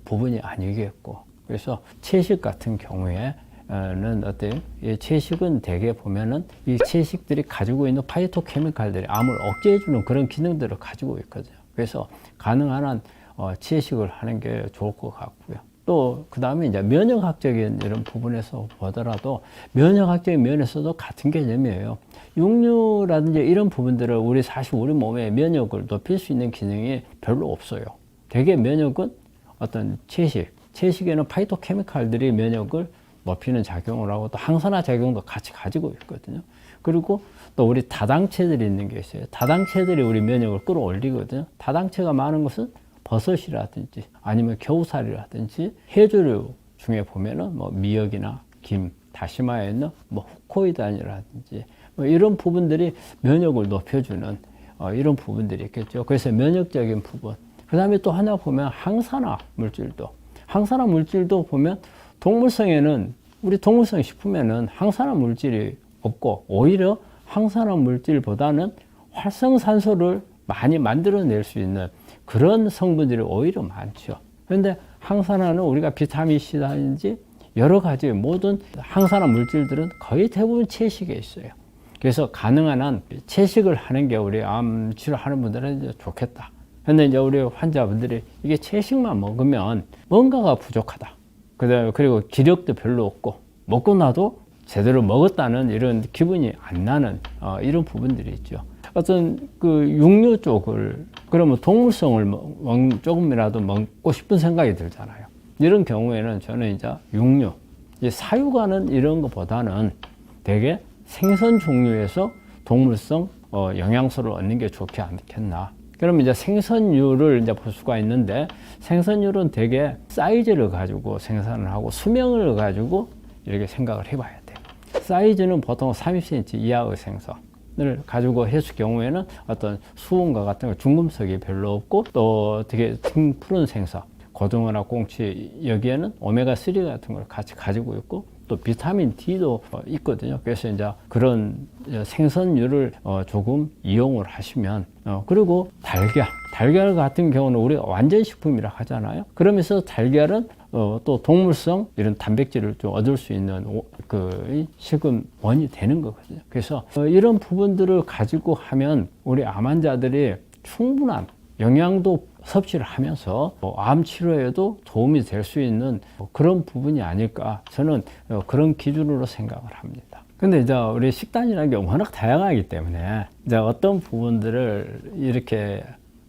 부분이 아니겠고, 그래서 채식 같은 경우에는 어때요? 이 채식은 대개 보면은 이 채식들이 가지고 있는 파이토케미칼들이 암을 억제해주는 그런 기능들을 가지고 있거든요. 그래서 가능한 한 채식을 하는 게 좋을 것 같고요. 또 그 다음에 이제 면역학적인 이런 부분에서 보더라도 면역학적인 면에서도 같은 개념이에요. 육류라든지 이런 부분들을 사실 우리 몸의 면역을 높일 수 있는 기능이 별로 없어요. 대개 면역은 어떤 채식에는 파이토케미칼들이 면역을 높이는 작용을 하고 또 항산화 작용도 같이 가지고 있거든요. 그리고 또 우리 다당체들이 있는 게 있어요. 다당체들이 우리 면역을 끌어올리거든요. 다당체가 많은 것은 버섯이라든지 아니면 겨우살이라든지 해조류 중에 보면은 뭐 미역이나 김, 다시마에 있는 뭐 후코이단이라든지 뭐 이런 부분들이 면역을 높여주는 이런 부분들이 있겠죠. 그래서 면역적인 부분. 그 다음에 또 하나 보면 항산화 물질도 보면 동물성에는 우리 동물성 식품에는 항산화 물질이 없고 오히려 항산화 물질보다는 활성산소를 많이 만들어낼 수 있는 그런 성분들이 오히려 많죠. 그런데 항산화는 우리가 비타민 C라든지 여러 가지 모든 항산화 물질들은 거의 대부분 채식에 있어요. 그래서 가능한 한 채식을 하는 게 우리 암 치료하는 분들은 이제 좋겠다. 근데 이제 우리 환자분들이 이게 채식만 먹으면 뭔가가 부족하다. 그리고 기력도 별로 없고 먹고 나도 제대로 먹었다는 이런 기분이 안 나는 이런 부분들이 있죠. 어떤 그 육류 쪽을 그러면 동물성을 조금이라도 먹고 싶은 생각이 들잖아요. 이런 경우에는 저는 이제 육류, 사육하는 이런 것보다는 되게 생선 종류에서 동물성 영양소를 얻는 게 좋지 않겠나. 그러면 이제 생선류를 이제 볼 수가 있는데, 생선류는 되게 사이즈를 가지고 생산을 하고 수명을 가지고 이렇게 생각을 해봐야 돼요. 사이즈는 보통 30cm 이하의 생선을 가지고 했을 경우에는 어떤 수은과 같은 거 중금속이 별로 없고, 또 되게 푸른 생선, 고등어나 꽁치, 여기에는 오메가3 같은 걸 같이 가지고 있고, 또 비타민 D도 있거든요. 그래서 이제 그런 생선류를 조금 이용을 하시면, 그리고 달걀 같은 경우는 우리가 완전식품이라 하잖아요. 그러면서 달걀은 또 동물성 이런 단백질을 좀 얻을 수 있는 그 식음원이 되는 거거든요. 그래서 이런 부분들을 가지고 하면 우리 암 환자들이 충분한 영양도 섭취를 하면서 암 치료에도 도움이 될 수 있는 그런 부분이 아닐까, 저는 그런 기준으로 생각을 합니다. 근데 이제 우리 식단이라는 게 워낙 다양하기 때문에 이제 어떤 부분들을 이렇게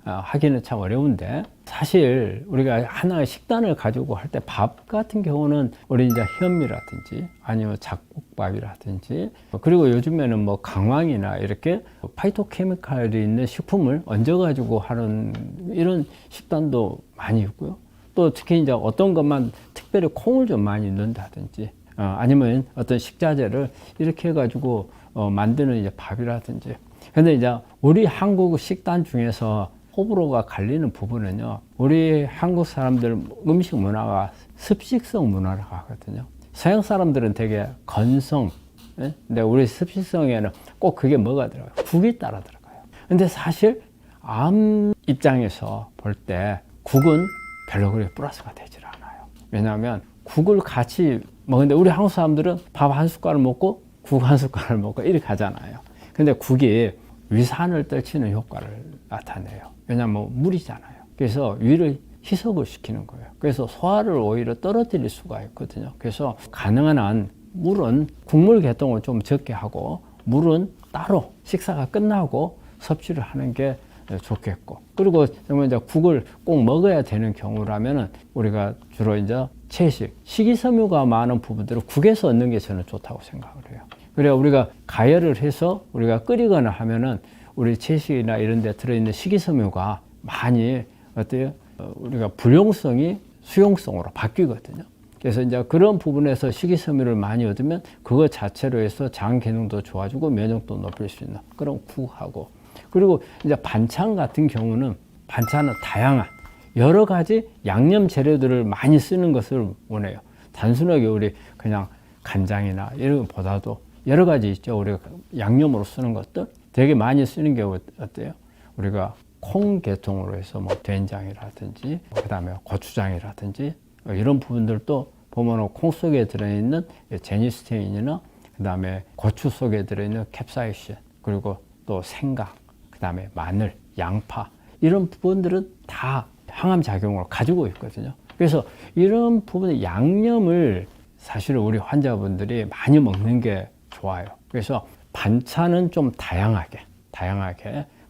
하기는 참 어려운데, 사실 우리가 하나의 식단을 가지고 할 때 밥 같은 경우는 우리 이제 현미라든지 아니면 잡곡밥이라든지, 그리고 요즘에는 뭐 강황이나 이렇게 파이토케미칼이 있는 식품을 얹어 가지고 하는 이런 식단도 많이 있고요. 또 특히 이제 어떤 것만 특별히 콩을 좀 많이 넣는다든지, 아니면 어떤 식자재를 이렇게 해가지고 만드는 이제 밥이라든지. 근데 이제 우리 한국 식단 중에서 호불호가 갈리는 부분은요, 우리 한국 사람들 음식 문화가 습식성 문화라고 하거든요. 서양 사람들은 되게 건성, 근데 우리 습식성에는 꼭 그게 뭐가 들어가요? 국이 따라 들어가요. 근데 사실 암 입장에서 볼 때 국은 별로 그렇게 플러스가 되질 않아요. 왜냐하면 국을 같이 먹는데, 우리 한국 사람들은 밥 한 숟가락 먹고 국 한 숟가락 먹고 이렇게 하잖아요. 근데 국이 위산을 떨치는 효과를 나타내요. 왜냐하면 뭐 물이잖아요. 그래서 위를 희석을 시키는 거예요. 그래서 소화를 오히려 떨어뜨릴 수가 있거든요. 그래서 가능한 한 물은 국물 계통을 좀 적게 하고, 물은 따로 식사가 끝나고 섭취를 하는 게 좋겠고, 그리고 정말 이제 국을 꼭 먹어야 되는 경우라면은 우리가 주로 이제 채식, 식이섬유가 많은 부분들을 국에서 얻는 게 저는 좋다고 생각을 해요. 그래야 우리가 가열을 해서 우리가 끓이거나 하면은 우리 채식이나 이런 데 들어있는 식이섬유가 많이 어때요? 우리가 불용성이 수용성으로 바뀌거든요. 그래서 이제 그런 부분에서 식이섬유를 많이 얻으면 그거 자체로 해서 장 기능도 좋아지고 면역도 높일 수 있는 그런 국하고, 그리고 이제 반찬 같은 경우는 반찬은 다양한 여러 가지 양념 재료들을 많이 쓰는 것을 원해요. 단순하게 우리 그냥 간장이나 이런 것보다도 여러 가지 있죠. 우리가 양념으로 쓰는 것들 되게 많이 쓰는 게 어때요? 우리가 콩 계통으로 해서 뭐 된장이라든지, 그 다음에 고추장이라든지 이런 부분들도 보면 콩 속에 들어있는 제니스테인이나, 그 다음에 고추 속에 들어있는 캡사이신, 그리고 또 생강, 그 다음에 마늘, 양파, 이런 부분들은 다 항암 작용을 가지고 있거든요. 그래서 이런 부분의 양념을 사실 우리 환자분들이 많이 먹는 게 좋아요. 그래서 반찬은 좀 다양하게.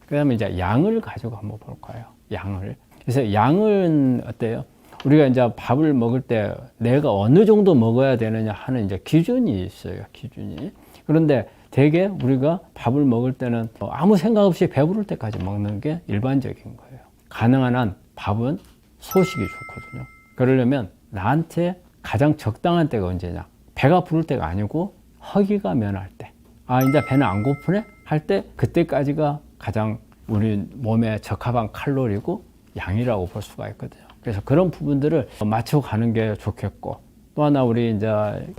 그 다음에 이제 양을 가지고 한번 볼까요? 양을. 그래서 양은 어때요? 우리가 이제 밥을 먹을 때 내가 어느 정도 먹어야 되느냐 하는 이제 기준이 있어요. 기준이. 그런데 대개 우리가 밥을 먹을 때는 아무 생각 없이 배부를 때까지 먹는 게 일반적인 거예요. 가능한 한 밥은 소식이 좋거든요. 그러려면 나한테 가장 적당한 때가 언제냐? 배가 부를 때가 아니고 허기가 면할 때. 아, 이제 배는 안 고프네? 할 때, 그때까지가 가장 우리 몸에 적합한 칼로리고 양이라고 볼 수가 있거든요. 그래서 그런 부분들을 맞춰가는 게 좋겠고, 또 하나 우리 이제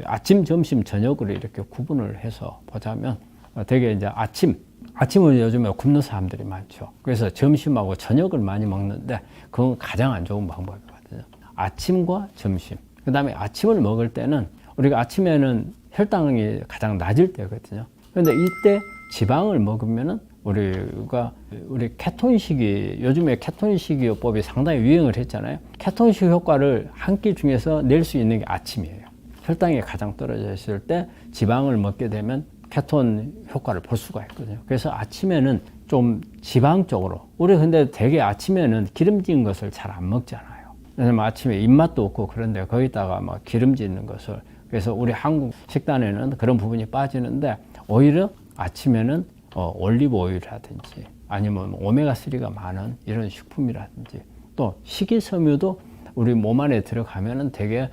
아침, 점심, 저녁으로 이렇게 구분을 해서 보자면 되게 이제 아침은 요즘에 굶는 사람들이 많죠. 그래서 점심하고 저녁을 많이 먹는데 그건 가장 안 좋은 방법이거든요. 아침과 점심. 그 다음에 아침을 먹을 때는 우리가 아침에는 혈당이 가장 낮을 때거든요. 그런데 이때 지방을 먹으면은 우리 케톤식이, 요즘에 케톤식이요법이 상당히 유행을 했잖아요. 케톤식 효과를 한 끼 중에서 낼 수 있는 게 아침이에요. 혈당이 가장 떨어져 있을 때 지방을 먹게 되면 케톤 효과를 볼 수가 있거든요. 그래서 아침에는 좀 지방 쪽으로, 우리 근데 되게 아침에는 기름진 것을 잘 안 먹잖아요. 왜냐면 아침에 입맛도 없고 그런데 거기다가 막 기름진 것을, 그래서 우리 한국 식단에는 그런 부분이 빠지는데, 오히려 아침에는 올리브 오일이라든지 아니면 오메가3가 많은 이런 식품이라든지, 또 식이섬유도 우리 몸 안에 들어가면은 되게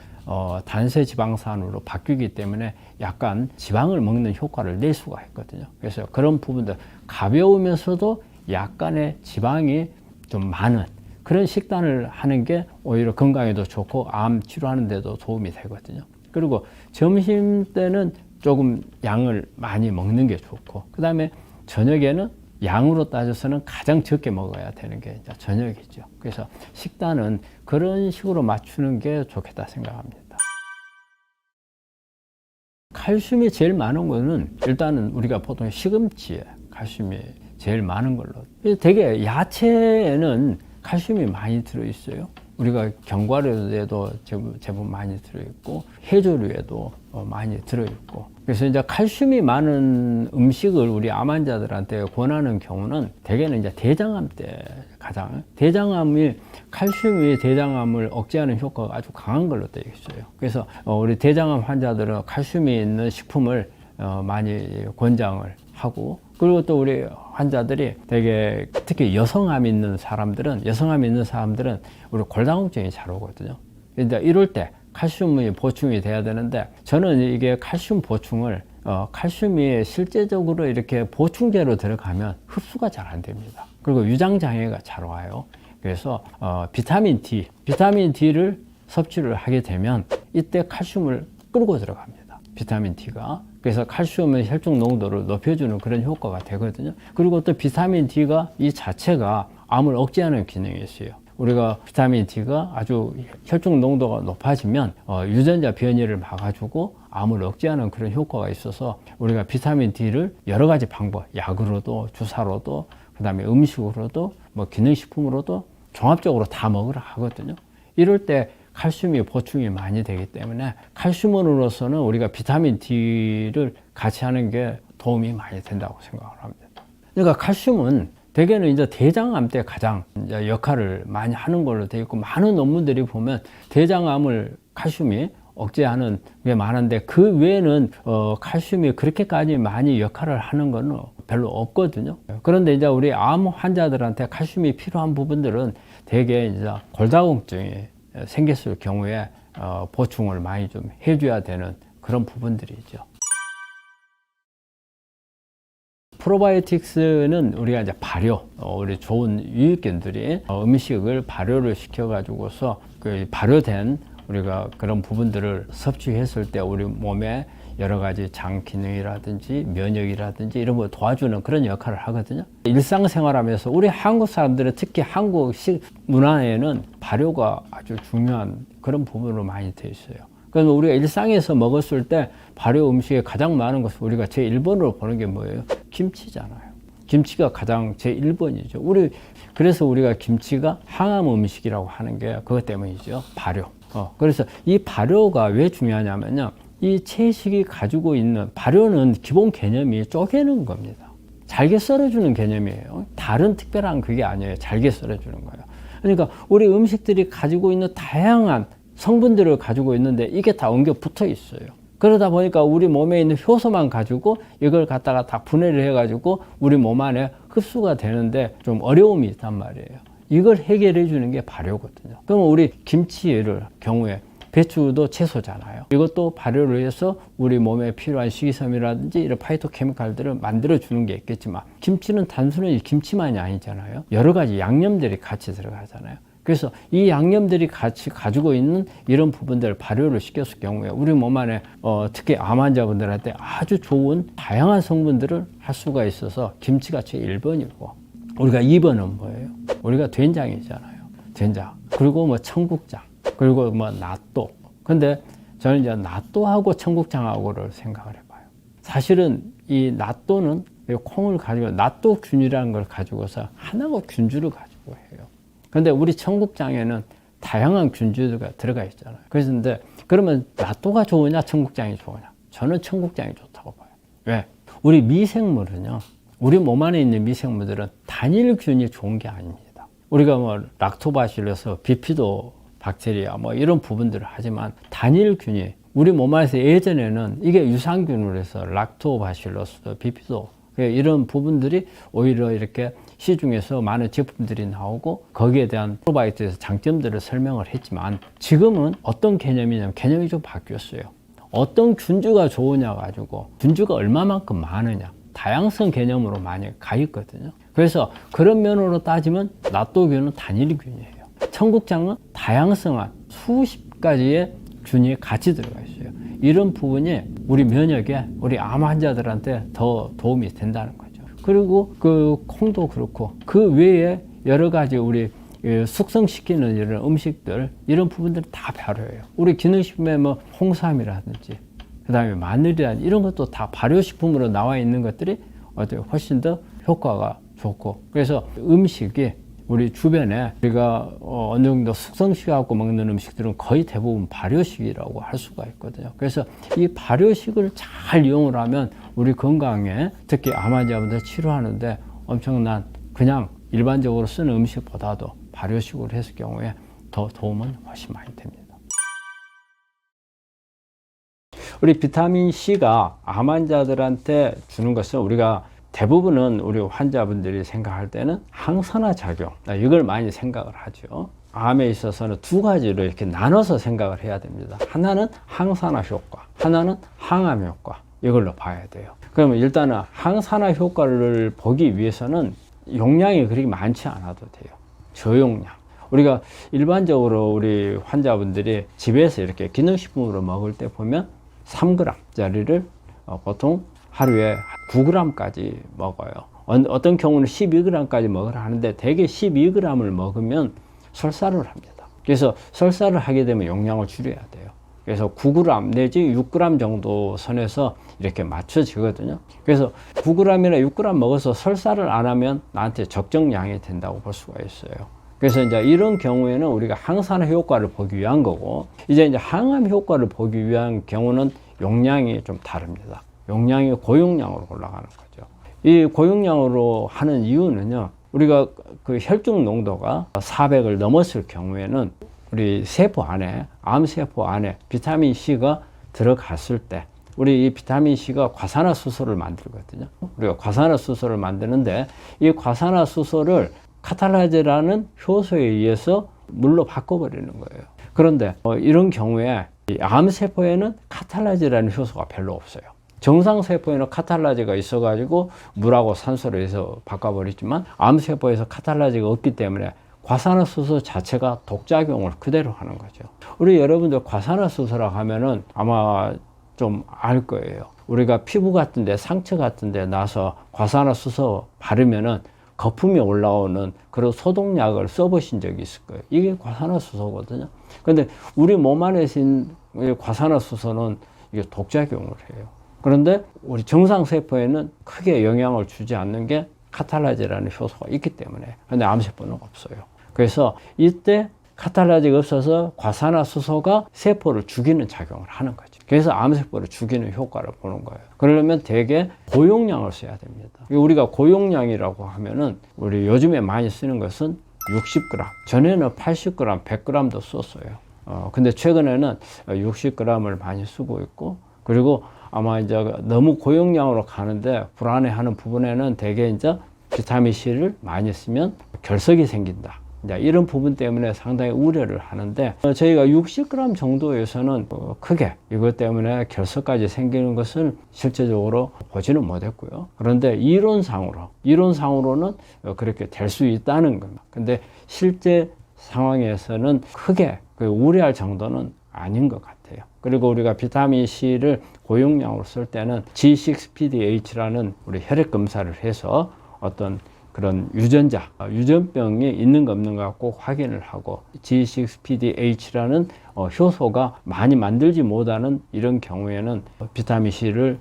단세 지방산으로 바뀌기 때문에 약간 지방을 먹는 효과를 낼 수가 있거든요. 그래서 그런 부분들, 가벼우면서도 약간의 지방이 좀 많은 그런 식단을 하는 게 오히려 건강에도 좋고 암 치료하는 데도 도움이 되거든요. 그리고 점심 때는 조금 양을 많이 먹는 게 좋고, 그 다음에 저녁에는 양으로 따져서는 가장 적게 먹어야 되는 게 이제 저녁이죠. 그래서 식단은 그런 식으로 맞추는 게 좋겠다 생각합니다. 칼슘이 제일 많은 거는 일단은 우리가 보통 시금치에 칼슘이 제일 많은 걸로. 되게 야채에는 칼슘이 많이 들어있어요. 우리가 견과류에도 제법 많이 들어있고, 해조류에도 많이 들어있고. 그래서 이제 칼슘이 많은 음식을 우리 암 환자들한테 권하는 경우는 대개는 이제 대장암 때 가장, 대장암이 칼슘이 대장암을 억제하는 효과가 아주 강한 걸로 되어 있어요. 그래서 우리 대장암 환자들은 칼슘이 있는 식품을 많이 권장을 하고, 그리고 또 우리 환자들이 되게, 특히 여성암 있는 사람들은 우리 골다공증이 잘 오거든요. 이제 이럴 때 칼슘이 보충이 돼야 되는데, 저는 이게 칼슘 보충을 칼슘이 실제적으로 이렇게 보충제로 들어가면 흡수가 잘 안 됩니다. 그리고 유장 장애가 잘 와요. 그래서 비타민 D를 섭취를 하게 되면 이때 칼슘을 끌고 들어갑니다. 비타민 D가. 그래서 칼슘의 혈중 농도를 높여주는 그런 효과가 되거든요. 그리고 또 비타민 D가 이 자체가 암을 억제하는 기능이 있어요. 우리가 비타민 D가 아주 혈중 농도가 높아지면 유전자 변이를 막아주고 암을 억제하는 그런 효과가 있어서, 우리가 비타민 D를 여러 가지 방법, 약으로도 주사로도 그다음에 음식으로도 뭐 기능식품으로도 종합적으로 다 먹으라 하거든요. 이럴 때 칼슘이 보충이 많이 되기 때문에 칼슘으로서는 우리가 비타민 D를 같이 하는 게 도움이 많이 된다고 생각을 합니다. 그러니까 칼슘은 대개는 이제 대장암 때 가장 이제 역할을 많이 하는 걸로 되어 있고, 많은 논문들이 보면 대장암을 칼슘이 억제하는 게 많은데, 그 외에는 칼슘이 그렇게까지 많이 역할을 하는 건 별로 없거든요. 그런데 이제 우리 암 환자들한테 칼슘이 필요한 부분들은 대개 이제 골다공증이 생겼을 경우에 보충을 많이 좀 해줘야 되는 그런 부분들이죠. 프로바이오틱스는 우리가 이제 발효, 우리 좋은 유익균들이 음식을 발효를 시켜가지고서 그 발효된 우리가 그런 부분들을 섭취했을 때 우리 몸에 여러 가지 장 기능이라든지 면역이라든지 이런 걸 도와주는 그런 역할을 하거든요. 일상생활하면서 우리 한국 사람들은 특히 한국식 문화에는 발효가 아주 중요한 그런 부분으로 많이 되어 있어요. 그래서 우리가 일상에서 먹었을 때 발효 음식에 가장 많은 것을 우리가 제1번으로 보는 게 뭐예요? 김치잖아요. 김치가 가장 제1번이죠. 그래서 우리가 김치가 항암 음식이라고 하는 게 그것 때문이죠. 발효. 그래서 이 발효가 왜 중요하냐면요. 이 채식이 가지고 있는 발효는 기본 개념이 쪼개는 겁니다. 잘게 썰어주는 개념이에요. 다른 특별한 그게 아니에요. 잘게 썰어주는 거예요. 그러니까 우리 음식들이 가지고 있는 다양한 성분들을 가지고 있는데 이게 다 엉겨 붙어 있어요. 그러다 보니까 우리 몸에 있는 효소만 가지고 이걸 갖다가 다 분해를 해가지고 우리 몸 안에 흡수가 되는데 좀 어려움이 있단 말이에요. 이걸 해결해 주는 게 발효거든요. 그럼 우리 김치를 경우에 배추도 채소잖아요. 이것도 발효를 해서 우리 몸에 필요한 식이섬유라든지 이런 파이토케미칼들을 만들어 주는 게 있겠지만, 김치는 단순히 김치만이 아니잖아요. 여러 가지 양념들이 같이 들어가잖아요. 그래서 이 양념들이 같이 가지고 있는 이런 부분들을 발효를 시켰을 경우에 우리 몸 안에 특히 암 환자분들한테 아주 좋은 다양한 성분들을 할 수가 있어서 김치가 제1번이고, 우리가 2번은 뭐예요? 우리가 된장이잖아요. 된장. 그리고 뭐 청국장. 그리고 뭐 낫또. 근데 저는 이제 낫또하고 청국장하고를 생각을 해봐요. 사실은 이 낫또는 콩을 가지고 낫또균이라는 걸 가지고서 하나고 균주를 가지고 해요. 근데 우리 청국장에는 다양한 균주가 들어가 있잖아요. 그런데 그러면 낫또가 좋으냐 청국장이 좋으냐? 저는 청국장이 좋다고 봐요. 왜? 우리 미생물은요, 우리 몸 안에 있는 미생물들은 단일균이 좋은 게 아닙니다. 우리가 뭐 락토바실러스, 비피도 박테리아 뭐 이런 부분들을 하지만 단일균이 우리 몸 안에서 예전에는 이게 유산균으로 해서 락토바실러스, 비피도 이런 부분들이 오히려 이렇게 시중에서 많은 제품들이 나오고 거기에 대한 프로바이오틱스의 장점들을 설명을 했지만 지금은 어떤 개념이냐면 개념이 좀 바뀌었어요. 어떤 균주가 좋으냐 가지고 균주가 얼마만큼 많으냐 다양성 개념으로 많이 가 있거든요. 그래서 그런 면으로 따지면 낫또균은 단일균이에요. 청국장은 다양성한 수십 가지의 균이 같이 들어가 있어요. 이런 부분이 우리 면역에 우리 암 환자들한테 더 도움이 된다는 거죠. 그리고 그 콩도 그렇고 그 외에 여러 가지 우리 숙성시키는 이런 음식들 이런 부분들이 다 발효예요. 우리 기능식품에 뭐 홍삼이라든지 그다음에 마늘이라든지 이런 것도 다 발효식품으로 나와 있는 것들이 훨씬 더 효과가 좋고 그래서 음식이 우리 주변에 우리가 어느 정도 숙성시켜갖고 먹는 음식들은 거의 대부분 발효식이라고 할 수가 있거든요. 그래서 이 발효식을 잘 이용을 하면 우리 건강에 특히 암 환자분들 치료하는데 엄청난 그냥 일반적으로 쓰는 음식보다도 발효식으로 했을 경우에 더 도움은 훨씬 많이 됩니다. 우리 비타민C가 암 환자들한테 주는 것은 우리가 대부분은 우리 환자분들이 생각할 때는 항산화 작용, 이걸 많이 생각을 하죠. 암에 있어서는 두 가지로 이렇게 나눠서 생각을 해야 됩니다. 하나는 항산화 효과, 하나는 항암 효과, 이걸로 봐야 돼요. 그러면 일단은 항산화 효과를 보기 위해서는 용량이 그렇게 많지 않아도 돼요. 저용량. 우리가 일반적으로 우리 환자분들이 집에서 이렇게 기능식품으로 먹을 때 보면 3g짜리를 보통 하루에 9g까지 먹어요. 어떤 경우는 12g까지 먹으라 하는데 대개 12g을 먹으면 설사를 합니다. 그래서 설사를 하게 되면 용량을 줄여야 돼요. 그래서 9g 내지 6g 정도 선에서 이렇게 맞춰지거든요. 그래서 9g이나 6g 먹어서 설사를 안 하면 나한테 적정량이 된다고 볼 수가 있어요. 그래서 이제 이런 경우에는 우리가 항산화 효과를 보기 위한 거고 이제 항암 효과를 보기 위한 경우는 용량이 좀 다릅니다. 용량이 고용량으로 올라가는 거죠. 이 고용량으로 하는 이유는요, 우리가 그 혈중 농도가 400을 넘었을 경우에는 우리 세포 안에, 암세포 안에 비타민 C가 들어갔을 때, 우리 이 비타민 C가 과산화수소를 만들거든요. 우리가 과산화수소를 만드는데, 이 과산화수소를 카탈라제라는 효소에 의해서 물로 바꿔버리는 거예요. 그런데 이런 경우에 이 암세포에는 카탈라제라는 효소가 별로 없어요. 정상세포에는 카탈라제가 있어가지고 물하고 산소를 해서 바꿔버리지만 암세포에서 카탈라제가 없기 때문에 과산화수소 자체가 독작용을 그대로 하는 거죠. 우리 여러분들 과산화수소라고 하면은 아마 좀 알 거예요. 우리가 피부 같은데 상처 같은데 나서 과산화수소 바르면은 거품이 올라오는 그런 소독약을 써보신 적이 있을 거예요. 이게 과산화수소거든요. 근데 우리 몸 안에 있는 과산화수소는 이게 독작용을 해요. 그런데 우리 정상세포에는 크게 영향을 주지 않는 게 카탈라제라는 효소가 있기 때문에. 근데 암세포는 없어요. 그래서 이때 카탈라제가 없어서 과산화수소가 세포를 죽이는 작용을 하는 거죠. 그래서 암세포를 죽이는 효과를 보는 거예요. 그러려면 대개 고용량을 써야 됩니다. 우리가 고용량이라고 하면은 우리 요즘에 많이 쓰는 것은 60g. 전에는 80g, 100g도 썼어요. 근데 최근에는 60g을 많이 쓰고 있고, 그리고 아마 이제 너무 고용량으로 가는데 불안해하는 부분에는 대개 이제 비타민C를 많이 쓰면 결석이 생긴다. 이제 이런 부분 때문에 상당히 우려를 하는데 저희가 60g 정도에서는 크게 이것 때문에 결석까지 생기는 것을 실제적으로 보지는 못했고요. 그런데 이론상으로는 그렇게 될 수 있다는 겁니다. 근데 실제 상황에서는 크게 우려할 정도는 아닌 것 같아요. 그리고 우리가 비타민C를 고용량으로 쓸 때는 G6PDH라는 우리 혈액 검사를 해서 어떤 그런 유전병이 있는가 없는가 꼭 확인을 하고 G6PDH라는 효소가 많이 만들지 못하는 이런 경우에는 비타민C를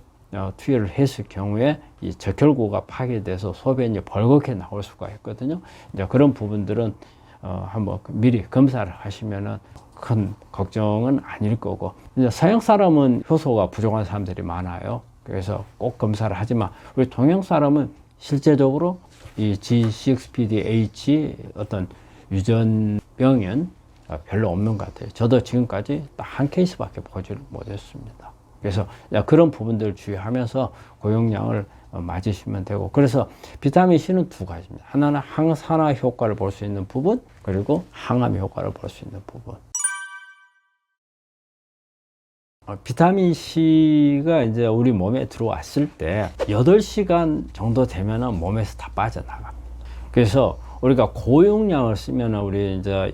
투여를 했을 경우에 이 적혈구가 파괴돼서 소변이 벌겋게 나올 수가 있거든요. 이제 그런 부분들은 한번 미리 검사를 하시면은 큰 걱정은 아닐 거고, 이제 서양 사람은 효소가 부족한 사람들이 많아요. 그래서 꼭 검사를 하지만 우리 동양 사람은 실제적으로 이 G6PD-H 어떤 유전병은 별로 없는 것 같아요. 저도 지금까지 딱 한 케이스밖에 보지를 못했습니다. 그래서 그런 부분들을 주의하면서 고용량을 맞으시면 되고, 그래서 비타민 C는 두 가지입니다. 하나는 항산화 효과를 볼 수 있는 부분, 그리고 항암 효과를 볼 수 있는 부분. 비타민 C가 이제 우리 몸에 들어왔을 때 8시간 정도 되면은 몸에서 다 빠져나갑니다. 그래서 우리가 고용량을 쓰면은 우리 이제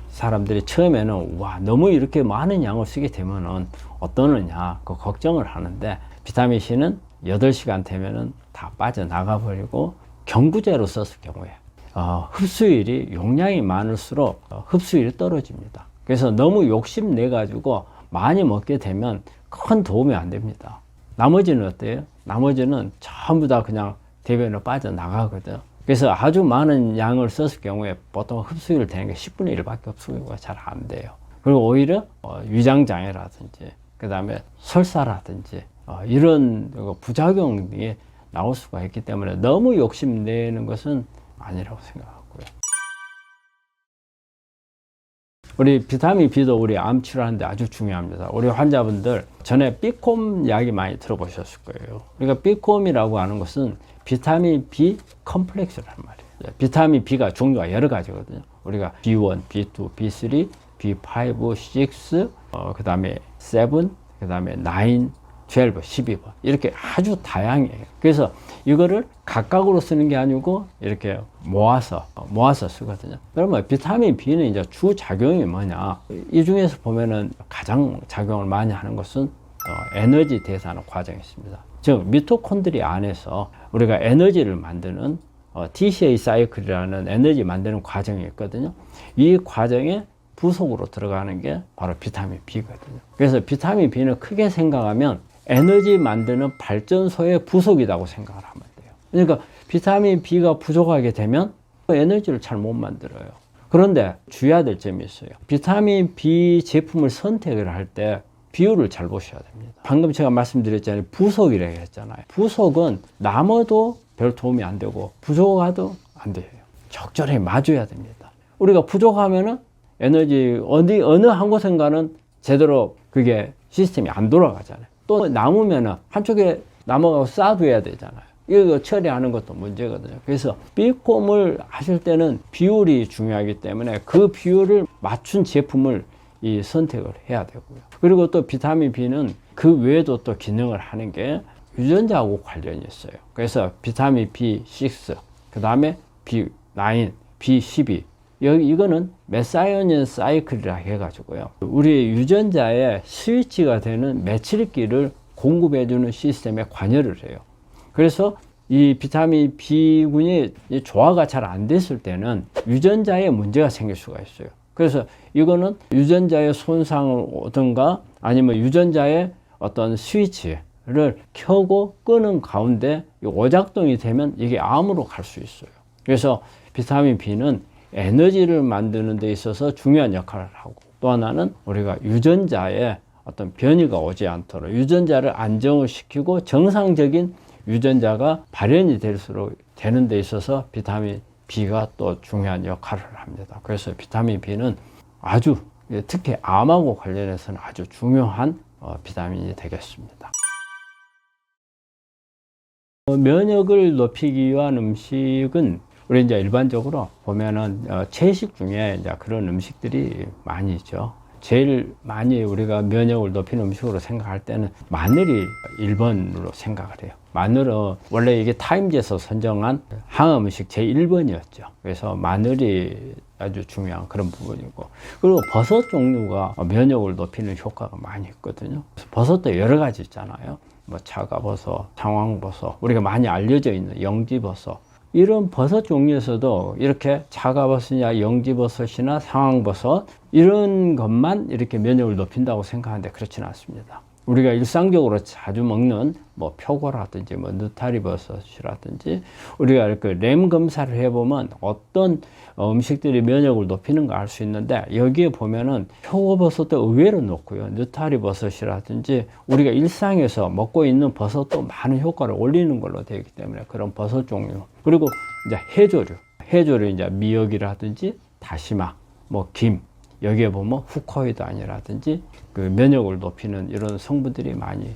사람들이 처음에는 와, 너무 이렇게 많은 양을 쓰게 되면은 어떠느냐 그 걱정을 하는데, 비타민 C는 8시간 되면은 다 빠져나가 버리고 경구제로 썼을 경우에 흡수율이 용량이 많을수록 흡수율이 떨어집니다. 그래서 너무 욕심내 가지고 많이 먹게 되면 큰 도움이 안 됩니다. 나머지는 어때요? 나머지는 전부 다 그냥 대변으로 빠져나가거든요. 그래서 아주 많은 양을 썼을 경우에 보통 흡수율 되는 게 10분의 1밖에 흡수가 잘 안 돼요. 그리고 오히려 위장장애라든지 그 다음에 설사라든지 이런 부작용이 나올 수가 있기 때문에 너무 욕심내는 것은 아니라고 생각하고요. 우리 비타민 B도 우리 암 치료하는데 아주 중요합니다. 우리 환자분들 전에 B콤 이야기 많이 들어보셨을 거예요. 우리가 B콤이라고 하는 것은 비타민 B 컴플렉스라는 말이에요. 비타민 B가 종류가 여러 가지거든요. 우리가 B1, B2, B3, B5, 6, 그 다음에 7, 그 다음에 9, 12, 12번 이렇게 아주 다양해요. 그래서 이거를 각각으로 쓰는 게 아니고 이렇게 모아서 쓰거든요. 그러면 비타민 B는 이제 주 작용이 뭐냐? 이 중에서 보면은 가장 작용을 많이 하는 것은 에너지 대사하는 과정이 있습니다. 즉 미토콘드리아 안에서 우리가 에너지를 만드는 TCA 사이클이라는 에너지 만드는 과정이 있거든요. 이 과정에 부속으로 들어가는 게 바로 비타민 B거든요. 그래서 비타민 B는 크게 생각하면 에너지 만드는 발전소의 부속이라고 생각을 하면 돼요. 그러니까 비타민 B가 부족하게 되면 에너지를 잘 못 만들어요. 그런데 주의해야 될 점이 있어요. 비타민 B 제품을 선택을 할 때 비율을 잘 보셔야 됩니다. 방금 제가 말씀드렸잖아요. 부속이라고 했잖아요. 부속은 남아도 별 도움이 안 되고 부족하도 안 돼요. 적절히 맞춰야 됩니다. 우리가 부족하면은 에너지 어느 한 곳인가는 제대로 그게 시스템이 안 돌아가잖아요. 또 남으면은 한쪽에 남아가고 쌓아둬야 되잖아요. 이거 처리하는 것도 문제거든요. 그래서 B콤을 하실 때는 비율이 중요하기 때문에 그 비율을 맞춘 제품을 선택을 해야 되고요. 그리고 또 비타민 B는 그 외에도 또 기능을 하는 게 유전자하고 관련이 있어요. 그래서 비타민 B6, 그 다음에 B9, B12 이거는 메사이언 사이클이라 해가지고요. 우리 유전자의 스위치가 되는 메칠기를 공급해주는 시스템에 관여를 해요. 그래서 이 비타민 B군이 조화가 잘 안 됐을 때는 유전자에 문제가 생길 수가 있어요. 그래서 이거는 유전자의 손상을 오든가 아니면 유전자의 어떤 스위치를 켜고 끄는 가운데 오작동이 되면 이게 암으로 갈 수 있어요. 그래서 비타민 B는 에너지를 만드는 데 있어서 중요한 역할을 하고, 또 하나는 우리가 유전자에 어떤 변이가 오지 않도록 유전자를 안정을 시키고 정상적인 유전자가 발현이 될수록 되는 데 있어서 비타민 B가 또 중요한 역할을 합니다. 그래서 비타민 B는 아주 특히 암하고 관련해서는 아주 중요한 비타민이 되겠습니다. 면역을 높이기 위한 음식은 우리 이제 일반적으로 보면은 채식 중에 이제 그런 음식들이 많이 있죠. 제일 많이 우리가 면역을 높이는 음식으로 생각할 때는 마늘이 1번으로 생각을 해요. 마늘은 원래 이게 타임즈에서 선정한 항암 음식 제1번이었죠. 그래서 마늘이 아주 중요한 그런 부분이고, 그리고 버섯 종류가 면역을 높이는 효과가 많이 있거든요. 버섯도 여러 가지 있잖아요. 뭐 차가버섯, 상황버섯, 우리가 많이 알려져 있는 영지버섯, 이런 버섯 종류에서도 이렇게 차가버섯이나 영지버섯이나 상황버섯 이런 것만 이렇게 면역을 높인다고 생각하는데 그렇지는 않습니다. 우리가 일상적으로 자주 먹는 뭐 표고라든지 뭐 느타리 버섯이라든지 우리가 그 램 검사를 해보면 어떤 음식들이 면역을 높이는 거 알 수 있는데 여기에 보면은 표고버섯도 의외로 높고요. 느타리 버섯이라든지 우리가 일상에서 먹고 있는 버섯도 많은 효과를 올리는 걸로 되어 있기 때문에 그런 버섯 종류. 그리고 이제 해조류 이제 미역이라든지 다시마, 뭐 김, 여기에 보면 후코이단이라든지 그 면역을 높이는 이런 성분들이 많이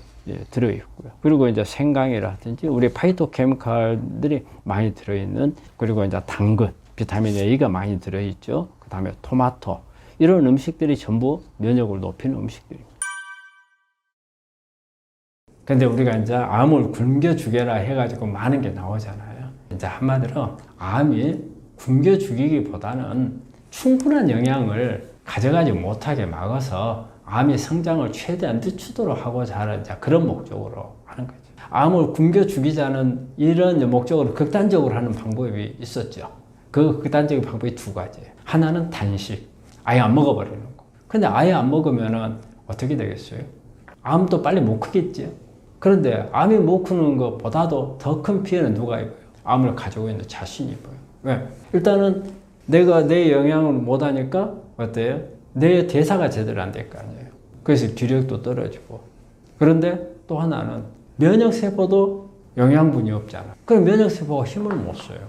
들어있고요. 그리고 이제 생강이라든지 우리 파이토케미칼들이 많이 들어있는, 그리고 이제 당근, 비타민 A가 많이 들어있죠. 그 다음에 토마토, 이런 음식들이 전부 면역을 높이는 음식들입니다. 근데 우리가 이제 암을 굶겨 죽여라 해가지고 많은 게 나오잖아요. 이제 한마디로 암이 굶겨 죽이기보다는 충분한 영양을 가져가지 못하게 막아서 암이 성장을 최대한 늦추도록 하고자 하는 그런 목적으로 하는 거죠. 암을 굶겨 죽이자는 이런 목적으로 극단적으로 하는 방법이 있었죠. 그 극단적인 방법이 두 가지예요. 하나는 단식, 아예 안 먹어버리는 거. 근데 아예 안 먹으면 어떻게 되겠어요? 암도 빨리 못 크겠죠. 그런데 암이 못 크는 것보다도 더 큰 피해는 누가 입어요? 암을 가지고 있는 자신이 입어요. 왜? 일단은 내가 내 영향을 못 하니까 어때요? 내 대사가 제대로 안 될 거 아니에요. 그래서 기력도 떨어지고. 그런데 또 하나는 면역세포도 영양분이 없잖아. 그럼 면역세포가 힘을 못 써요.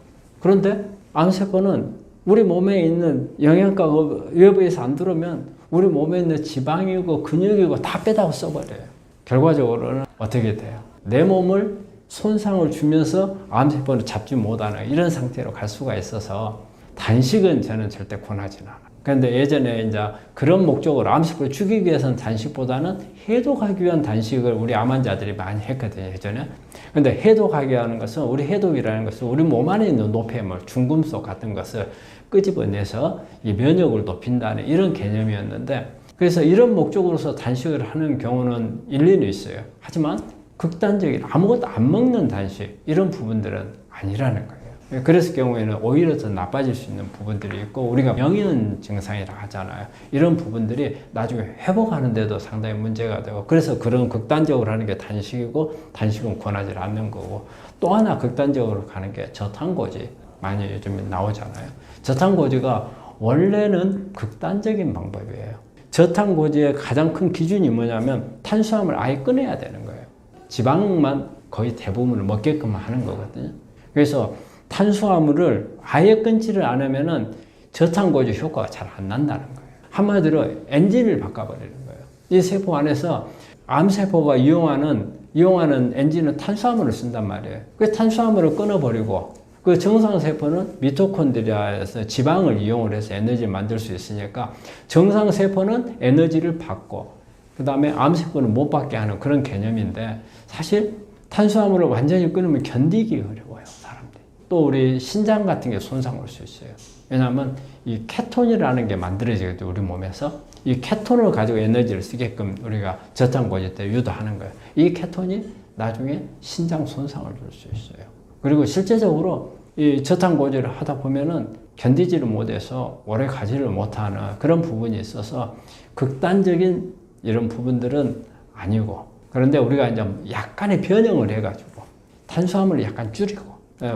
그런데 암세포는 우리 몸에 있는 영양가 외부에서 안 들어오면 우리 몸에 있는 지방이고 근육이고 다 빼다가 써버려요. 결과적으로는 어떻게 돼요? 내 몸을 손상을 주면서 암세포를 잡지 못하는 이런 상태로 갈 수가 있어서 단식은 저는 절대 권하지는 않아요. 그런데 예전에 이제 그런 목적으로 암세포를 죽이기 위해서는 단식보다는 해독하기 위한 단식을 우리 암 환자들이 많이 했거든요, 예전에. 근데 해독하기 위한 것은, 우리 해독이라는 것은 우리 몸 안에 있는 노폐물, 중금속 같은 것을 끄집어내서 이 면역을 높인다는 이런 개념이었는데, 그래서 이런 목적으로서 단식을 하는 경우는 일리는 있어요. 하지만 극단적인 아무것도 안 먹는 단식, 이런 부분들은 아니라는 거예요. 그랬을 경우에는 오히려 더 나빠질 수 있는 부분들이 있고, 우리가 명인 증상이라 하잖아요. 이런 부분들이 나중에 회복하는 데도 상당히 문제가 되고, 그래서 그런 극단적으로 하는 게 단식이고, 단식은 권하지 않는 거고, 또 하나 극단적으로 가는 게 저탄고지 많이 요즘에 나오잖아요. 저탄고지가 원래는 극단적인 방법이에요. 저탄고지의 가장 큰 기준이 뭐냐면 탄수화물을 아예 끊어야 되는 거예요. 지방만 거의 대부분을 먹게끔 하는 거거든요. 그래서 탄수화물을 아예 끊지를 않으면은 저탄고지 효과가 잘 안 난다는 거예요. 한마디로 엔진을 바꿔버리는 거예요. 이 세포 안에서 암세포가 이용하는 엔진은 탄수화물을 쓴단 말이에요. 그 탄수화물을 끊어버리고, 그 정상세포는 미토콘드리아에서 지방을 이용을 해서 에너지를 만들 수 있으니까 정상세포는 에너지를 받고, 그 다음에 암세포는 못 받게 하는 그런 개념인데, 사실 탄수화물을 완전히 끊으면 견디기 어려워요, 사람들이. 또 우리 신장 같은 게 손상 올 수 있어요. 왜냐하면 이 케톤이라는 게 만들어지거든요, 우리 몸에서. 이 케톤을 가지고 에너지를 쓰게끔 우리가 저탄고지 때 유도하는 거예요. 이 케톤이 나중에 신장 손상을 줄 수 있어요. 그리고 실제적으로 이 저탄고지를 하다 보면은 견디지를 못해서 오래 가지를 못하는 그런 부분이 있어서 극단적인 이런 부분들은 아니고, 그런데 우리가 이제 약간의 변형을 해가지고 탄수화물을 약간 줄이고,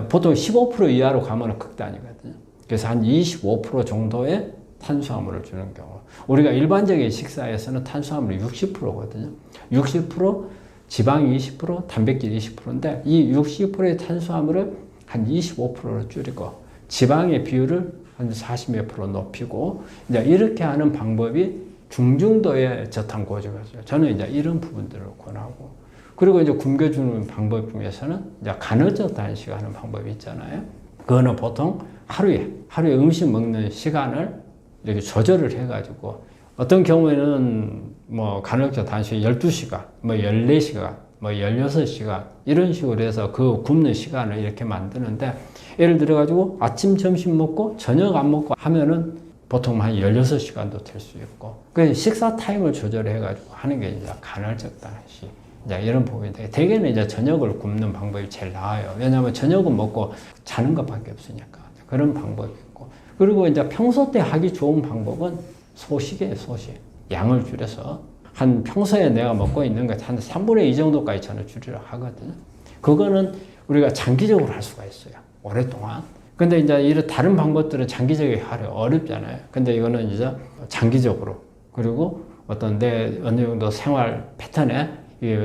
보통 15% 이하로 가면 극단이거든요. 그래서 한 25% 정도의 탄수화물을 주는 경우, 우리가 일반적인 식사에서는 탄수화물이 60%거든요. 60%, 지방이 20%, 단백질 20%인데 이 60%의 탄수화물을 한 25%로 줄이고 지방의 비율을 한 40몇 % 높이고, 이제 이렇게 하는 방법이 중증도의 저탄고지거든요. 저는 이제 이런 부분들을 권하고, 그리고 이제 굶겨주는 방법 중에서는 이제 간헐적 단식하는 방법이 있잖아요. 그거는 보통 하루에 음식 먹는 시간을 이렇게 조절을 해가지고, 어떤 경우에는 뭐 간헐적 단식 12시간, 뭐 14시간, 뭐 16시간 이런 식으로 해서 그 굶는 시간을 이렇게 만드는데, 예를 들어가지고 아침, 점심 먹고 저녁 안 먹고 하면은 보통 한 16시간도 될 수 있고, 그 식사 타임을 조절해가지고 하는 게 이제 간헐적 단식. 이제 이런 부분인데, 대개는 이제 저녁을 굶는 방법이 제일 나아요. 왜냐하면 저녁은 먹고 자는 것밖에 없으니까. 그런 방법이 있고. 그리고 이제 평소 때 하기 좋은 방법은 소식이에요, 소식. 양을 줄여서 한 평소에 내가 먹고 있는 것 한 3분의 2 정도까지 저는 줄이려 하거든요. 그거는 우리가 장기적으로 할 수가 있어요. 오랫동안. 근데 이제 이런 다른 방법들은 장기적으로 하려 어렵잖아요. 근데 이거는 이제 장기적으로, 그리고 어떤 내 어느 정도 생활 패턴에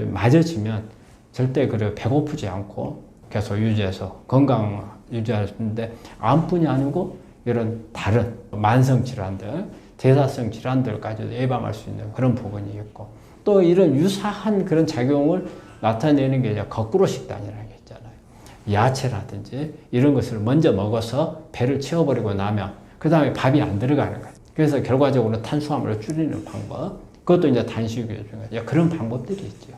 맞아지면 절대 그래 배고프지 않고 계속 유지해서 건강 유지하는데, 암뿐이 아니고 이런 다른 만성 질환들, 대사성 질환들까지도 예방할 수 있는 그런 부분이 있고, 또 이런 유사한 그런 작용을 나타내는 게 이제 거꾸로 식단이라는 게 있잖아요. 야채라든지 이런 것을 먼저 먹어서 배를 채워버리고 나면 그 다음에 밥이 안 들어가는 거예요. 그래서 결과적으로 탄수화물을 줄이는 방법, 그것도 이제 단식이 중요해요. 그런 방법들이 있죠.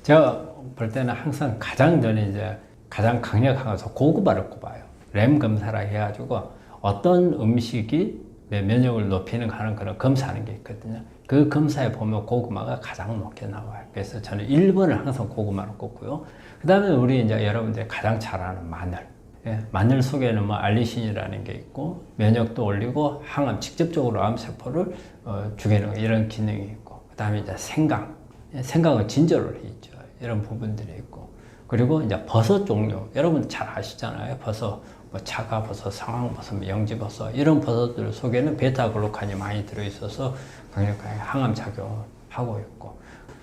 제가 볼 때는 항상 가장 전에 이제 가장 강력하면서 고구마를 꼽아요. 램 검사라 해가지고 어떤 음식이 내 면역을 높이는 하는 그런 검사하는 게 있거든요. 그 검사에 보면 고구마가 가장 높게 나와요. 그래서 저는 1번을 항상 고구마로 꼽고요. 그 다음에 우리 이제 여러분들이 가장 잘 아는 마늘. 예, 마늘 속에는 뭐 알리신이라는 게 있고, 면역도 올리고 항암, 직접적으로 암세포를 죽이는 이런 기능이 있고, 그 다음에 이제 생강. 예, 생강은 진저를 있죠. 이런 부분들이 있고, 그리고 이제 버섯 종류. 여러분 잘 아시잖아요. 버섯. 뭐 차가버섯, 상황버섯, 영지버섯 이런 버섯들 속에는 베타글루칸이 많이 들어있어서 강력하게 항암 작용하고 있고,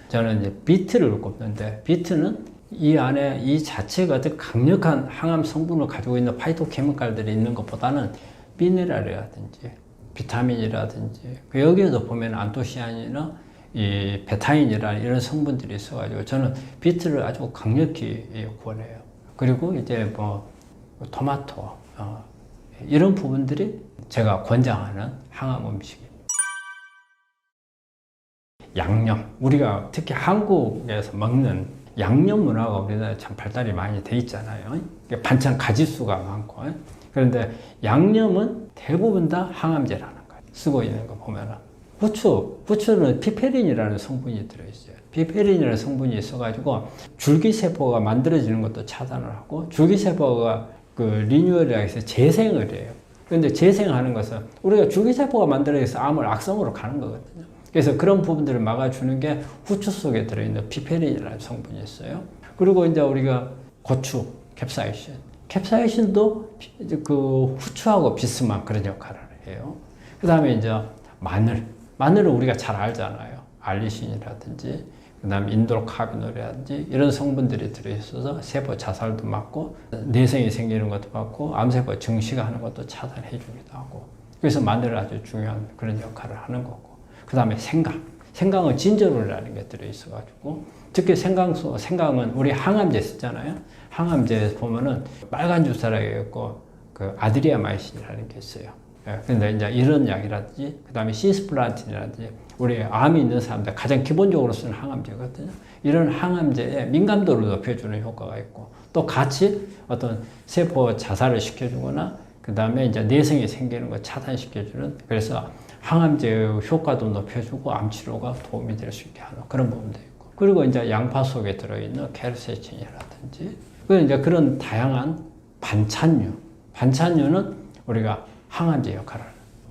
저는 이제 비트를 꼽는데, 비트는 이 안에 이 자체가 아주 강력한 항암 성분을 가지고 있는 파이토케미칼들이 있는 것보다는 미네랄이라든지 비타민이라든지, 여기에서 보면 안토시아닌이나 이 베타인이라는 이런 성분들이 있어가지고 저는 비트를 아주 강력히 권해요. 그리고 이제 뭐 토마토, 이런 부분들이 제가 권장하는 항암 음식입니다. 양념, 우리가 특히 한국에서 먹는 양념 문화가 우리나라에 참 발달이 많이 돼 있잖아요. 반찬 가짓수가 많고. 그런데 양념은 대부분 다 항암제라는 거예요. 쓰고 있는 거 보면은. 후추는 피페린이라는 성분이 들어있어요. 피페린이라는 성분이 있어가지고 줄기세포가 만들어지는 것도 차단을 하고, 줄기세포가 그 리뉴얼이라고 해서 재생을 해요. 그런데 재생하는 것은 우리가 줄기세포가 만들어져서 암을 악성으로 가는 거거든요. 그래서 그런 부분들을 막아주는 게 후추 속에 들어있는 피페린이라는 성분이 있어요. 그리고 이제 우리가 고추, 캡사이신. 캡사이신도 그 후추하고 비슷한 그런 역할을 해요. 그 다음에 이제 마늘은 우리가 잘 알잖아요. 알리신이라든지, 그 다음에 인도카비놀이라든지 이런 성분들이 들어있어서 세포 자살도 막고, 내성이 생기는 것도 막고, 암세포 증식하는 것도 차단해 주기도 하고, 그래서 마늘은 아주 중요한 그런 역할을 하는 거고, 그 다음에 생강은 진저롤이라는 게 들어있어가지고, 특히 생강은 우리 항암제 쓰잖아요. 항암제에 보면은 빨간 주사라고 있고, 그 아드리아마이신이라는 게 있어요. 근데 이제 이런 약이라든지, 그 다음에 시스플란틴이라든지, 우리 암이 있는 사람들 가장 기본적으로 쓰는 항암제거든요. 이런 항암제에 민감도를 높여주는 효과가 있고, 또 같이 어떤 세포 자살을 시켜주거나, 그 다음에 이제 내성이 생기는 거 차단시켜주는, 그래서 항암제의 효과도 높여주고 암치료가 도움이 될 수 있게 하는 그런 부분도 있고, 그리고 이제 양파 속에 들어있는 케르세친이라든지, 이제 그런 다양한 반찬류는 우리가 항암제 역할을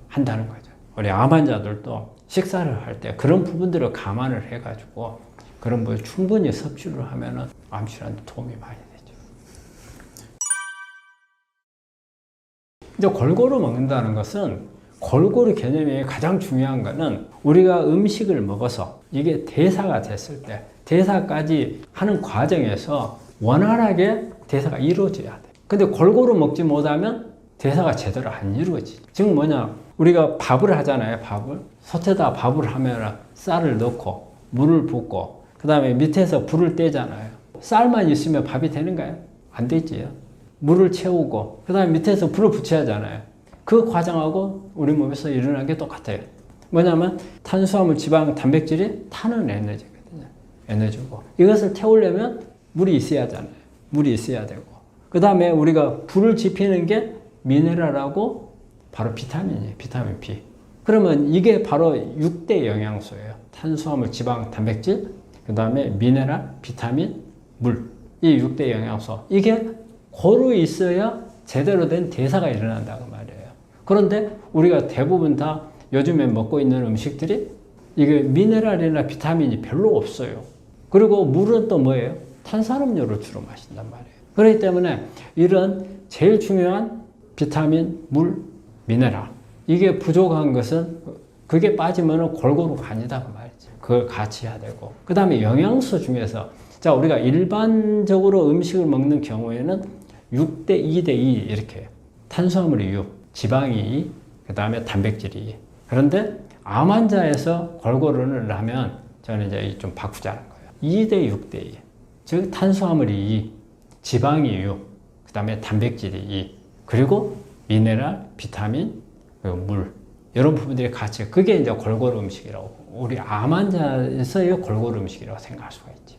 한다는 거죠. 우리 암 환자들도 식사를 할 때 그런 부분들을 감안을 해가지고 그런 걸 충분히 섭취를 하면은 암 질환에 도움이 많이 되죠. 이제 골고루 먹는다는 것은, 골고루 개념이 가장 중요한 거는 우리가 음식을 먹어서 이게 대사가 됐을 때, 대사까지 하는 과정에서 원활하게 대사가 이루어져야 돼. 근데 골고루 먹지 못하면 대사가 제대로 안 이루어지죠. 즉 뭐냐, 우리가 밥을 하잖아요. 솥에다 밥을 하면 쌀을 넣고 물을 붓고 그 다음에 밑에서 불을 떼잖아요. 쌀만 있으면 밥이 되는가요? 안 되지요. 물을 채우고 그 다음에 밑에서 불을 붙여야 하잖아요. 그 과정하고 우리 몸에서 일어나는 게 똑같아요. 뭐냐면 탄수화물, 지방, 단백질이 타는 에너지거든요. 에너지고, 이것을 태우려면 물이 있어야 하잖아요. 물이 있어야 되고, 그 다음에 우리가 불을 지피는 게 미네랄하고 바로 비타민이에요. 비타민 B. 그러면 이게 바로 6대 영양소예요. 탄수화물, 지방, 단백질, 그 다음에 미네랄, 비타민, 물. 이 6대 영양소. 이게 고루 있어야 제대로 된 대사가 일어난다고 말이에요. 그런데 우리가 대부분 다 요즘에 먹고 있는 음식들이 이게 미네랄이나 비타민이 별로 없어요. 그리고 물은 또 뭐예요? 탄산음료를 주로 마신단 말이에요. 그렇기 때문에 이런 제일 중요한 비타민, 물, 미네랄 이게 부족한 것은 그게 빠지면 골고루 간이다 그 말이죠. 그걸 같이 해야 되고 그 다음에 영양소 중에서 자 우리가 일반적으로 음식을 먹는 경우에는 6대 2대 2 이렇게 탄수화물이 6, 지방이 2, 그 다음에 단백질이 2. 그런데 암 환자에서 골고루를 하면 저는 이제 좀 바꾸자는 거예요. 2대 6대 2. 즉 탄수화물이 2, 지방이 6, 그 다음에 단백질이 2, 그리고 미네랄, 비타민, 그리고 물 이런 부분들이 같이 그게 이제 골고루 음식이라고 우리 암 환자에서의 골고루 음식이라고 생각할 수가 있죠.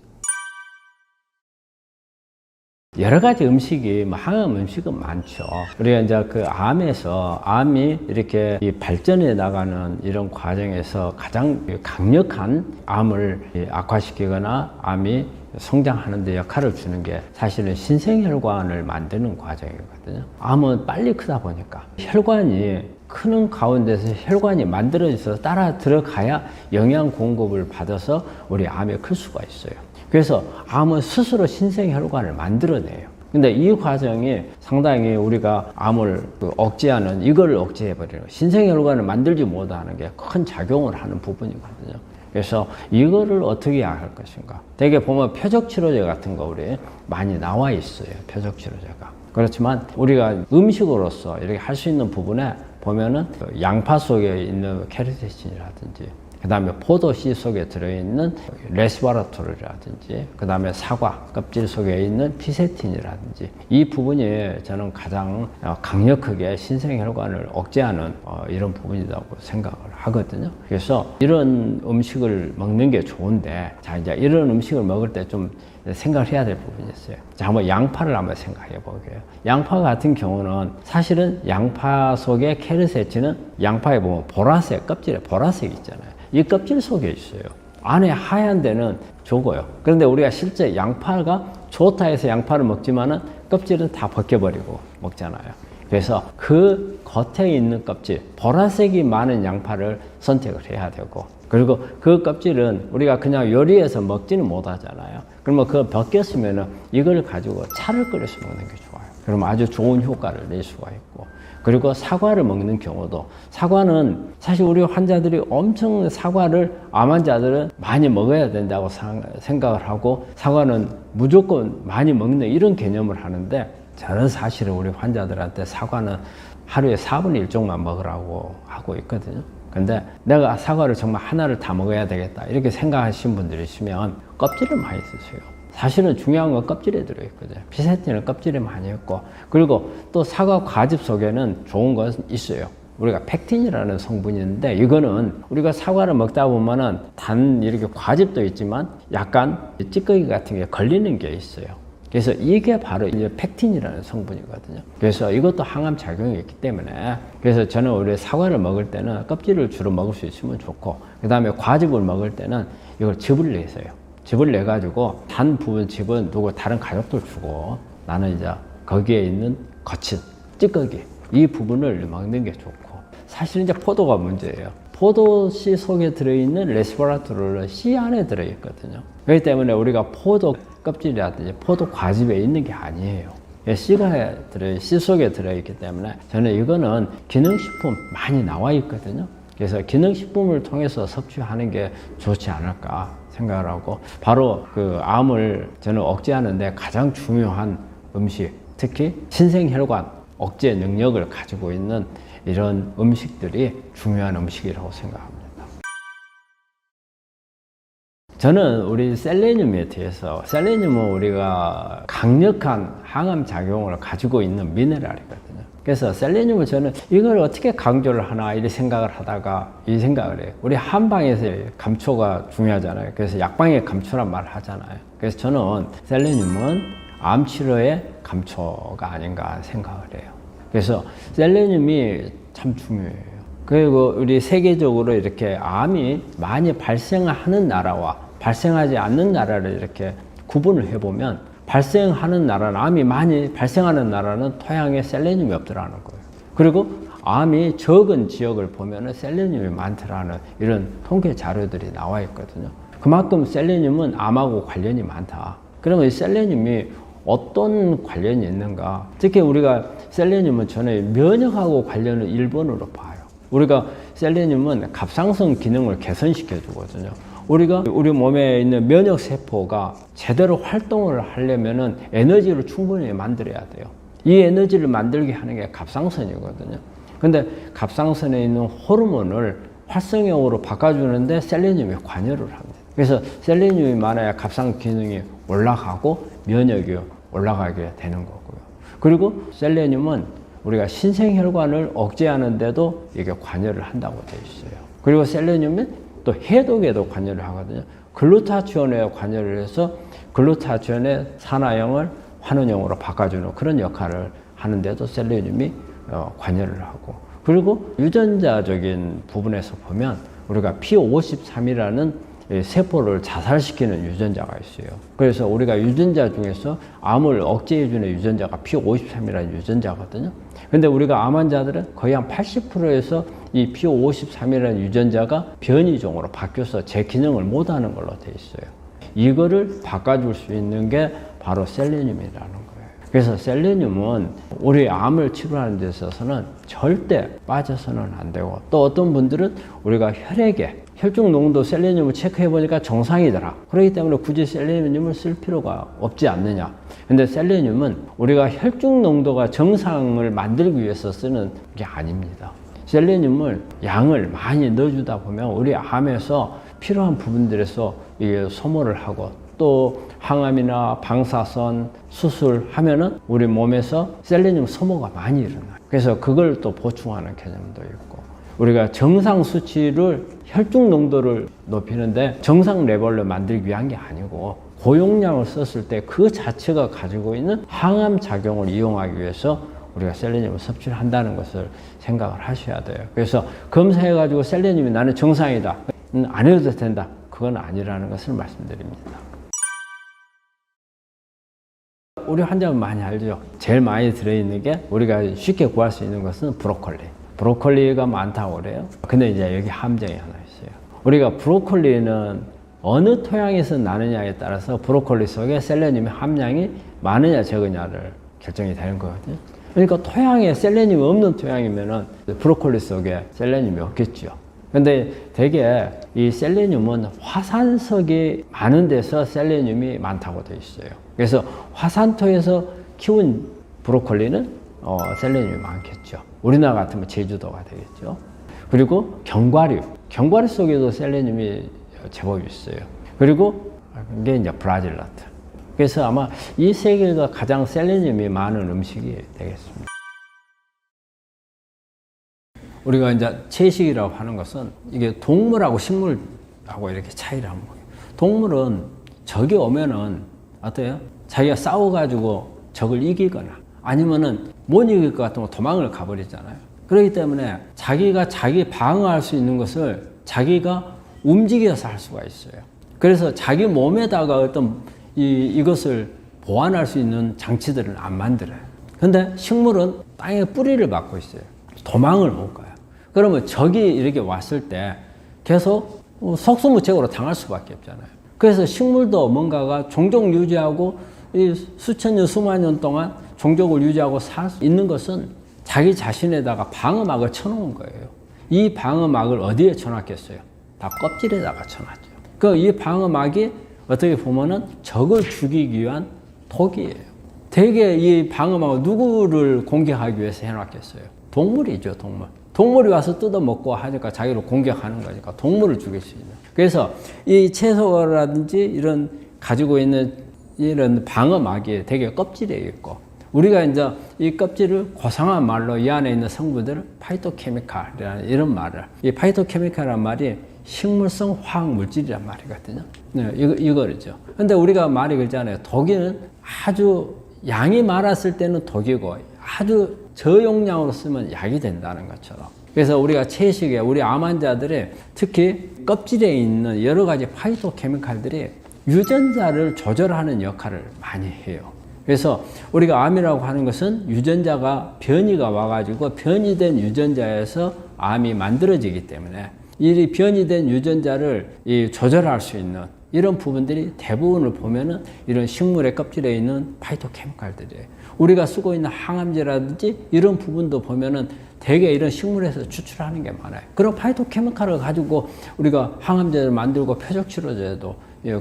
여러 가지 음식이 항암 음식은 많죠. 우리가 이제 그 암에서 암이 이렇게 발전해 나가는 이런 과정에서 가장 강력한 암을 악화시키거나 암이 성장하는 데 역할을 주는 게 사실은 신생혈관을 만드는 과정이거든요. 암은 빨리 크다 보니까 혈관이 크는 가운데서 혈관이 만들어져서 따라 들어가야 영양 공급을 받아서 우리 암이 클 수가 있어요. 그래서 암은 스스로 신생혈관을 만들어내요. 근데 이 과정이 상당히 우리가 암을 억제하는 이걸 억제해버리는 신생혈관을 만들지 못하는 게 큰 작용을 하는 부분이거든요. 그래서 이거를 어떻게 해야 할 것인가. 대개 보면 표적치료제 같은 거 우리 많이 나와 있어요. 표적치료제가. 그렇지만 우리가 음식으로서 이렇게 할 수 있는 부분에 보면은 양파 속에 있는 케르세친이라든지 그 다음에 포도씨 속에 들어있는 레스바라토르라든지 그 다음에 사과 껍질 속에 있는 피세틴이라든지 이 부분이 저는 가장 강력하게 신생혈관을 억제하는 이런 부분이라고 생각을 하거든요. 그래서 이런 음식을 먹는 게 좋은데 자 이제 이런 음식을 먹을 때 좀 생각을 해야 될 부분이 있어요. 자, 한번 양파를 한번 생각해 볼게요. 양파 같은 경우는 사실은 양파 속에 케르세틴은 양파에 보면 보라색, 껍질에 보라색 있잖아요. 이 껍질 속에 있어요. 안에 하얀 데는 적어요. 그런데 우리가 실제 양파가 좋다 해서 양파를 먹지만은 껍질은 다 벗겨버리고 먹잖아요. 그래서 그 겉에 있는 껍질, 보라색이 많은 양파를 선택을 해야 되고 그리고 그 껍질은 우리가 그냥 요리해서 먹지는 못하잖아요. 그러면 그거 벗겼으면은 이걸 가지고 차를 끓여서 먹는 게 좋아요. 그러면 아주 좋은 효과를 낼 수가 있고 그리고 사과를 먹는 경우도 사과는 사실 우리 환자들이 엄청 사과를 암 환자들은 많이 먹어야 된다고 생각을 하고 사과는 무조건 많이 먹는 이런 개념을 하는데 저는 사실은 우리 환자들한테 사과는 하루에 4분의 1쪽만 먹으라고 하고 있거든요. 근데 내가 사과를 정말 하나를 다 먹어야 되겠다 이렇게 생각하시는 분들이 있으면 껍질을 많이 드세요. 사실은 중요한 건 껍질에 들어있거든요. 피세틴은 껍질에 많이 있고 그리고 또 사과 과즙 속에는 좋은 건 있어요. 우리가 펙틴이라는 성분이 있는데 이거는 우리가 사과를 먹다 보면은 단 이렇게 과즙도 있지만 약간 찌꺼기 같은 게 걸리는 게 있어요. 그래서 이게 바로 이제 펙틴이라는 성분이거든요. 그래서 이것도 항암 작용이 있기 때문에 그래서 저는 우리 사과를 먹을 때는 껍질을 주로 먹을 수 있으면 좋고 그 다음에 과즙을 먹을 때는 이걸 즙을 내세요. 즙을 내 가지고 단 부분 즙은 누구 다른 가족들 주고 나는 이제 거기에 있는 거친 찌꺼기 이 부분을 먹는 게 좋고 사실 이제 포도가 문제예요. 포도씨 속에 들어있는 레스베라트롤은 씨 안에 들어있거든요. 그렇기 때문에 우리가 포도 껍질이라든지 포도 과즙에 있는 게 아니에요. 씨 속에 들어있기 때문에 저는 이거는 기능식품 많이 나와 있거든요. 그래서 기능식품을 통해서 섭취하는 게 좋지 않을까 생각을 하고 바로 그 암을 저는 억제하는데 가장 중요한 음식 특히 신생혈관 억제 능력을 가지고 있는 이런 음식들이 중요한 음식이라고 생각합니다. 저는 우리 셀레늄에 대해서 셀레늄은 우리가 강력한 항암 작용을 가지고 있는 미네랄이거든요. 그래서 셀레늄을 저는 이걸 어떻게 강조를 하나 이렇게 생각을 하다가 이 생각을 해요. 우리 한방에서의 감초가 중요하잖아요. 그래서 약방의 감초란 말을 하잖아요. 그래서 저는 셀레늄은 암 치료의 감초가 아닌가 생각을 해요. 그래서 셀레늄이 참 중요해요. 그리고 우리 세계적으로 이렇게 암이 많이 발생하는 나라와 발생하지 않는 나라를 이렇게 구분을 해보면 발생하는 나라는 암이 많이 발생하는 나라는 토양에 셀레늄이 없더라는 거예요. 그리고 암이 적은 지역을 보면은 셀레늄이 많더라는 이런 통계 자료들이 나와 있거든요. 그만큼 셀레늄은 암하고 관련이 많다. 그러면 이 셀레늄이 어떤 관련이 있는가? 특히 우리가 셀레늄은 저는 면역하고 관련을 1번으로 봐요. 우리가 셀레늄은 갑상선 기능을 개선시켜 주거든요. 우리가 우리 몸에 있는 면역 세포가 제대로 활동을 하려면은 에너지를 충분히 만들어야 돼요. 이 에너지를 만들게 하는 게 갑상선이거든요. 근데 갑상선에 있는 호르몬을 활성형으로 바꿔주는데 셀레늄이 관여를 합니다. 그래서 셀레늄이 많아야 갑상 기능이 올라가고 면역이 올라가게 되는 거고요. 그리고 셀레늄은 우리가 신생혈관을 억제하는데도 이게 관여를 한다고 되어 있어요. 그리고 셀레늄은 또 해독에도 관여를 하거든요. 글루타치온에 관여를 해서 글루타치온의 산화형을 환원형으로 바꿔주는 그런 역할을 하는데도 셀레늄이 관여를 하고, 그리고 유전자적인 부분에서 보면 우리가 P53이라는 세포를 자살시키는 유전자가 있어요. 그래서 우리가 유전자 중에서 암을 억제해주는 유전자가 P53이라는 유전자거든요. 근데 우리가 암 환자들은 거의 한 80%에서 이 P53이라는 유전자가 변이종으로 바뀌어서 제 기능을 못하는 걸로 돼 있어요. 이거를 바꿔줄 수 있는 게 바로 셀레늄이라는 거예요. 그래서 셀레늄은 우리 암을 치료하는 데 있어서는 절대 빠져서는 안 되고, 또 어떤 분들은 우리가 혈액에 혈중 농도 셀레늄을 체크해 보니까 정상이더라. 그렇기 때문에 굳이 셀레늄을 쓸 필요가 없지 않느냐. 근데 셀레늄은 우리가 혈중 농도가 정상을 만들기 위해서 쓰는 게 아닙니다. 셀레늄을 양을 많이 넣어주다 보면 우리 암에서 필요한 부분들에서 이게 소모를 하고, 또 항암이나 방사선 수술하면은 우리 몸에서 셀레늄 소모가 많이 일어나요. 그래서 그걸 또 보충하는 개념도 있고, 우리가 정상 수치를 혈중 농도를 높이는데 정상 레벨로 만들기 위한 게 아니고, 고용량을 썼을 때 그 자체가 가지고 있는 항암 작용을 이용하기 위해서 우리가 셀레늄을 섭취를 한다는 것을 생각을 하셔야 돼요. 그래서 검사해가지고 셀레늄이 나는 정상이다, 안 해도 된다, 그건 아니라는 것을 말씀드립니다. 우리 환자분 많이 알죠? 제일 많이 들어있는 게 우리가 쉽게 구할 수 있는 것은 브로콜리. 브로콜리가 많다고 그래요. 근데 이제 여기 함정이 하나 있어요. 우리가 브로콜리는 어느 토양에서 나느냐에 따라서 브로콜리 속에 셀레늄의 함량이 많으냐 적으냐를 결정이 되는 거거든요. 그러니까 토양에 셀레늄이 없는 토양이면은 브로콜리 속에 셀레늄이 없겠죠. 근데 대개 이 셀레늄은 화산석이 많은 데서 셀레늄이 많다고 되어 있어요. 그래서 화산토에서 키운 브로콜리는 셀레늄이 많겠죠. 우리나라 같으면 제주도가 되겠죠. 그리고 견과류 속에도 셀레늄이 제법 있어요. 그리고 이게 이제 브라질나트. 그래서 아마 이 세 개가 가장 셀레늄이 많은 음식이 되겠습니다. 우리가 이제 채식이라고 하는 것은 이게 동물하고 식물하고 이렇게 차이를 하는 거예요. 동물은 적이 오면은 어때요? 자기가 싸워가지고 적을 이기거나 아니면은 못 이길 것 같으면 도망을 가버리잖아요. 그렇기 때문에 자기가 자기 방어할 수 있는 것을 자기가 움직여서 할 수가 있어요. 그래서 자기 몸에다가 어떤 이것을 보완할 수 있는 장치들은 안 만들어요. 근데 식물은 땅에 뿌리를 박고 있어요. 도망을 못 가요. 그러면 적이 이렇게 왔을 때 계속 속수무책으로 당할 수밖에 없잖아요. 그래서 식물도 뭔가가 종족 유지하고 이 수천 년, 수만 년 동안 종족을 유지하고 살 수 있는 것은 자기 자신에다가 방어막을 쳐놓은 거예요. 이 방어막을 어디에 쳐놨겠어요? 다 껍질에다가 쳐놨죠. 이 방어막이 어떻게 보면은 적을 죽이기 위한 독이에요. 대개 이 방어막을 누구를 공격하기 위해서 해놨겠어요? 동물이죠, 동물. 동물이 와서 뜯어먹고 하니까 자기를 공격하는 거니까 동물을 죽일 수 있는. 그래서 이 채소라든지 이런 가지고 있는 이런 방어막이 되게 껍질에 있고, 우리가 이제 이 껍질을 고상한 말로 이 안에 있는 성분들을 파이토케미칼이라는 이런 말을, 이 파이토케미칼이라는 말이 식물성 화학 물질이란 말이거든요. 네, 이거죠. 근데 우리가 말이 그러잖아요. 독이는 아주 양이 많았을 때는 독이고 아주 저용량으로 쓰면 약이 된다는 것처럼. 그래서 우리가 채식에 우리 암 환자들의 특히 껍질에 있는 여러 가지 파이토케미칼들이 유전자를 조절하는 역할을 많이 해요. 그래서 우리가 암이라고 하는 것은 유전자가 변이가 와가지고 변이된 유전자에서 암이 만들어지기 때문에 이 변이된 유전자를 조절할 수 있는 이런 부분들이 대부분을 보면은 이런 식물의 껍질에 있는 파이토케미칼들이에요. 우리가 쓰고 있는 항암제라든지 이런 부분도 보면은 대개 이런 식물에서 추출하는 게 많아요. 그런 파이토케미칼을 가지고 우리가 항암제를 만들고 표적치료제도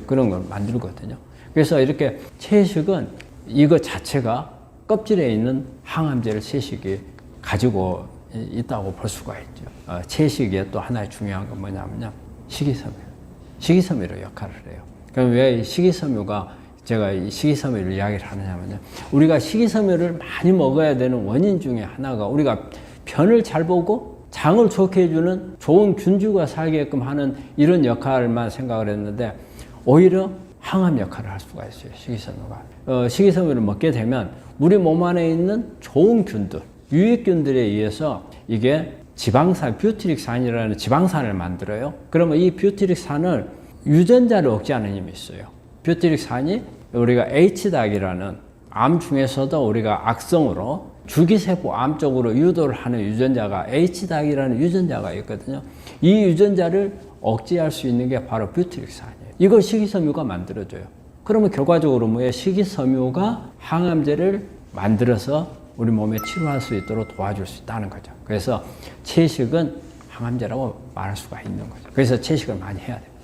그런 걸 만들거든요. 그래서 이렇게 채식은 이거 자체가 껍질에 있는 항암제를 채식이 가지고 있다고 볼 수가 있죠. 채식의 또 하나의 중요한 건 뭐냐면요. 식이섬유. 식이섬유로 역할을 해요. 그럼 왜 식이섬유가 제가 이 식이섬유를 이야기를 하느냐면요. 우리가 식이섬유를 많이 먹어야 되는 원인 중에 하나가 우리가 변을 잘 보고 장을 좋게 해주는 좋은 균주가 살게끔 하는 이런 역할만 생각을 했는데 오히려 항암 역할을 할 수가 있어요. 식이섬유가. 식이섬유를 먹게 되면 우리 몸 안에 있는 좋은 균들, 유익균들에 의해서 이게 지방산, 뷰티릭산이라는 지방산을 만들어요. 그러면 이 뷰티릭산을 유전자를 억제하는 힘이 있어요. 뷰티릭산이 우리가 H닭이라는 암 중에서도 우리가 악성으로 줄기세포 암 쪽으로 유도를 하는 유전자가 H닭이라는 유전자가 있거든요. 이 유전자를 억제할 수 있는 게 바로 뷰티릭산이에요. 이걸 식이섬유가 만들어줘요. 그러면 결과적으로 뭐예요? 식이섬유가 항암제를 만들어서 우리 몸에 치료할 수 있도록 도와줄 수 있다는 거죠. 그래서 채식은 항암제라고 말할 수가 있는 거죠. 그래서 채식을 많이 해야 됩니다.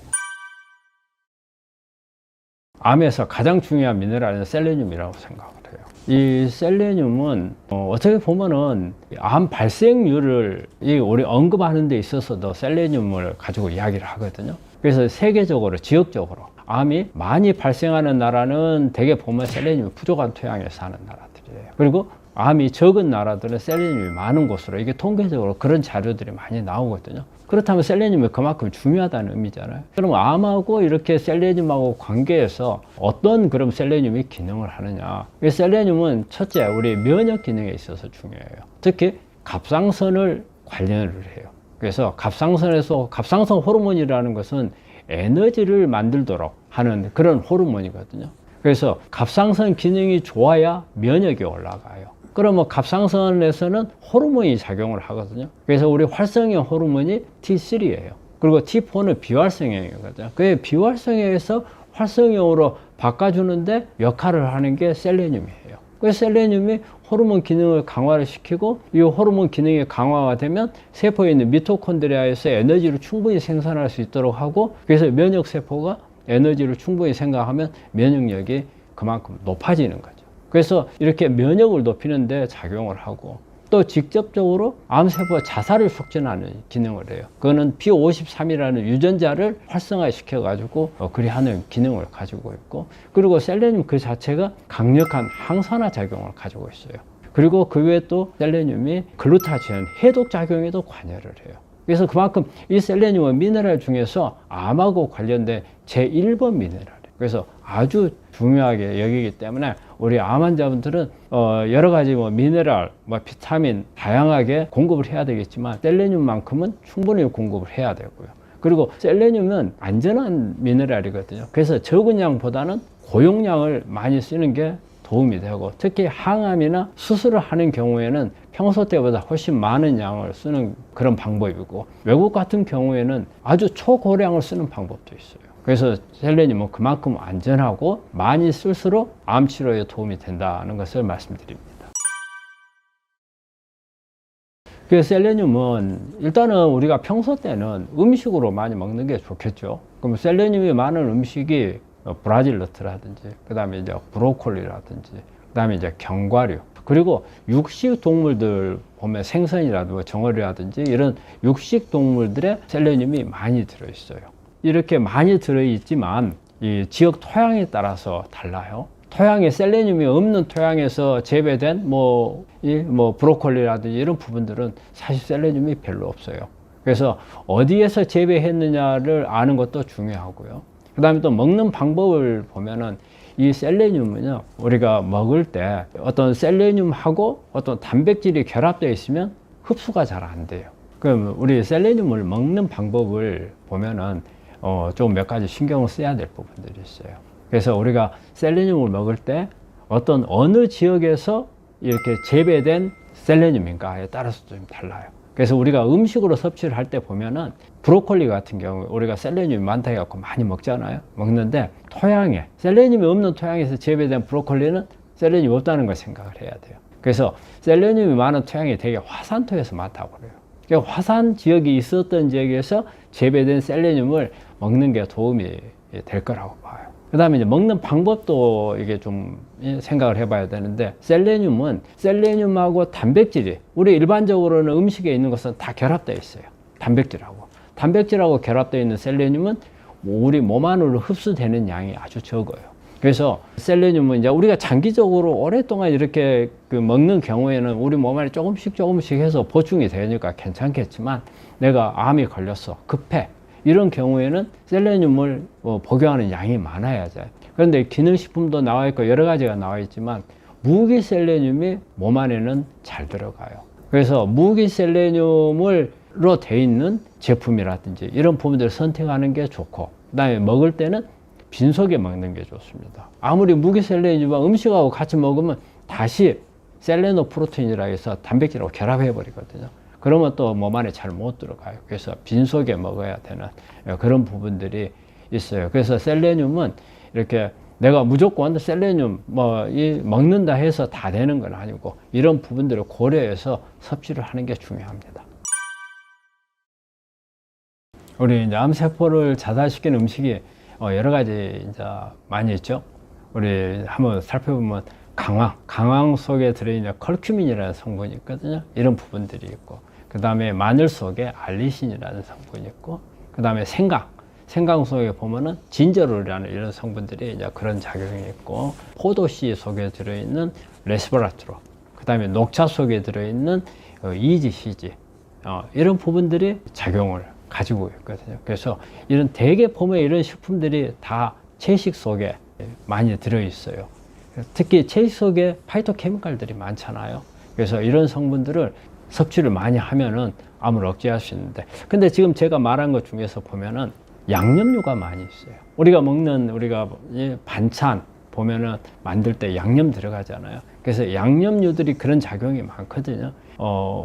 암에서 가장 중요한 미네랄은 셀레늄이라고 생각을 해요. 이 셀레늄은 어떻게 보면은 암 발생률을 우리 언급하는 데 있어서도 셀레늄을 가지고 이야기를 하거든요. 그래서 세계적으로 지역적으로 암이 많이 발생하는 나라는 대개 보면 셀레늄이 부족한 토양에 사는 나라들이에요. 그리고 암이 적은 나라들은 셀레늄이 많은 곳으로 이게 통계적으로 그런 자료들이 많이 나오거든요. 그렇다면 셀레늄이 그만큼 중요하다는 의미잖아요. 그럼 암하고 이렇게 셀레늄하고 관계해서 어떤 그럼 셀레늄이 기능을 하느냐. 셀레늄은 첫째 우리 면역 기능에 있어서 중요해요. 특히 갑상선을 관련을 해요. 그래서 갑상선 호르몬이라는 것은 에너지를 만들도록 하는 그런 호르몬이거든요. 그래서 갑상선 기능이 좋아야 면역이 올라가요. 그러면 갑상선에서는 호르몬이 작용을 하거든요. 그래서 우리 활성형 호르몬이 T3예요. 그리고 T4는 비활성형이거든요. 그 비활성형에서 활성형으로 바꿔주는데 역할을 하는 게 셀레늄이에요. 그 셀레늄이 호르몬 기능을 강화를 시키고 이 호르몬 기능이 강화가 되면 세포에 있는 미토콘드리아에서 에너지를 충분히 생산할 수 있도록 하고 그래서 면역세포가 에너지를 충분히 생각하면 면역력이 그만큼 높아지는 거죠. 그래서 이렇게 면역을 높이는 데 작용을 하고 또 직접적으로 암세포 자살을 촉진하는 기능을 해요. 그거는 P53이라는 유전자를 활성화시켜 가지고 그리 하는 기능을 가지고 있고 그리고 셀레늄 그 자체가 강력한 항산화 작용을 가지고 있어요. 그리고 그 외에 또 셀레늄이 글루타치온 해독 작용에도 관여를 해요. 그래서 그만큼 이 셀레늄은 미네랄 중에서 암하고 관련된 제1번 미네랄이에요. 그래서 아주 중요하게 여기기 때문에 우리 암 환자분들은 여러 가지 미네랄, 비타민 다양하게 공급을 해야 되겠지만 셀레늄만큼은 충분히 공급을 해야 되고요. 그리고 셀레늄은 안전한 미네랄이거든요. 그래서 적은 양보다는 고용량을 많이 쓰는 게 도움이 되고 특히 항암이나 수술을 하는 경우에는 평소 때보다 훨씬 많은 양을 쓰는 그런 방법이고 외국 같은 경우에는 아주 초고량을 쓰는 방법도 있어요. 그래서 셀레늄은 그만큼 안전하고 많이 쓸수록 암 치료에 도움이 된다는 것을 말씀드립니다. 그 셀레늄은 일단은 우리가 평소 때는 음식으로 많이 먹는 게 좋겠죠. 그럼 셀레늄이 많은 음식이 브라질 너트라든지 그 다음에 이제 브로콜리라든지 그 다음에 이제 견과류 그리고 육식 동물들 보면 생선이라든지 정어리라든지 이런 육식 동물들의 셀레늄이 많이 들어있어요. 이렇게 많이 들어있지만 이 지역 토양에 따라서 달라요. 토양에 셀레늄이 없는 토양에서 재배된 브로콜리라든지 이런 부분들은 사실 셀레늄이 별로 없어요. 그래서 어디에서 재배했느냐를 아는 것도 중요하고요. 그 다음에 또 먹는 방법을 보면은 이 셀레늄은요, 우리가 먹을 때 어떤 셀레늄하고 어떤 단백질이 결합되어 있으면 흡수가 잘 안 돼요. 그럼 우리 셀레늄을 먹는 방법을 보면은 좀 몇 가지 신경을 써야 될 부분들이 있어요. 그래서 우리가 셀레늄을 먹을 때 어떤 어느 지역에서 이렇게 재배된 셀레늄인가에 따라서 좀 달라요. 그래서 우리가 음식으로 섭취를 할 때 보면은 브로콜리 같은 경우 우리가 셀레늄이 많다 해갖고 많이 먹잖아요. 먹는데 토양에 셀레늄이 없는 토양에서 재배된 브로콜리는 셀레늄이 없다는 걸 생각을 해야 돼요. 그래서 셀레늄이 많은 토양이 되게 화산토에서 많다고 그래요. 그러니까 화산 지역이 있었던 지역에서 재배된 셀레늄을 먹는 게 도움이 될 거라고 봐요. 그 다음에 이제 먹는 방법도 이게 좀 생각을 해봐야 되는데, 셀레늄은 셀레늄하고 단백질이 우리 일반적으로는 음식에 있는 것은 다 결합되어 있어요. 단백질하고 결합되어 있는 셀레늄은 우리 몸 안으로 흡수되는 양이 아주 적어요. 그래서 셀레늄은 이제 우리가 장기적으로 오랫동안 이렇게 먹는 경우에는 우리 몸 안에 조금씩 해서 보충이 되니까 괜찮겠지만, 내가 암이 걸렸어, 급해, 이런 경우에는 셀레늄을 복용하는 양이 많아야죠. 그런데 기능식품도 나와 있고 여러 가지가 나와 있지만 무기셀레늄이 몸 안에는 잘 들어가요. 그래서 무기셀레늄으로 돼 있는 제품이라든지 이런 부분들을 선택하는 게 좋고, 그 다음에 먹을 때는 빈속에 먹는 게 좋습니다. 아무리 무기셀레늄과 음식하고 같이 먹으면 다시 셀레노프로틴이라 해서 단백질하고 결합해 버리거든요. 그러면 또 몸 안에 잘 못 들어가요. 그래서 빈속에 먹어야 되는 그런 부분들이 있어요. 그래서 셀레늄은 이렇게 내가 무조건 셀레늄 먹는다 해서 다 되는 건 아니고, 이런 부분들을 고려해서 섭취를 하는 게 중요합니다. 우리 이제 암세포를 자살시키는 음식이 여러 가지 이제 많이 있죠. 우리 한번 살펴보면 강황 속에 들어있는 컬큐민이라는 성분이 있거든요. 이런 부분들이 있고, 그 다음에 마늘 속에 알리신이라는 성분이 있고, 그 다음에 생강 속에 보면은 진저롤이라는 이런 성분들이 이제 그런 작용이 있고, 포도씨 속에 들어있는 레스베라트로, 그 다음에 녹차 속에 들어있는 이지시지, 이런 부분들이 작용을 가지고 있거든요. 그래서 이런 대개 보면 이런 식품들이 다 채식 속에 많이 들어있어요. 특히 채식 속에 파이토케미칼들이 많잖아요. 그래서 이런 성분들을 섭취를 많이 하면은 암을 억제할 수 있는데, 근데 지금 제가 말한 것 중에서 보면은 양념류가 많이 있어요. 우리가 반찬 보면은 만들 때 양념 들어가잖아요. 그래서 양념류들이 그런 작용이 많거든요.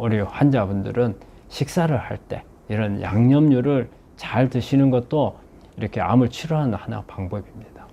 우리 환자분들은 식사를 할 때 이런 양념류를 잘 드시는 것도 이렇게 암을 치료하는 하나 방법입니다.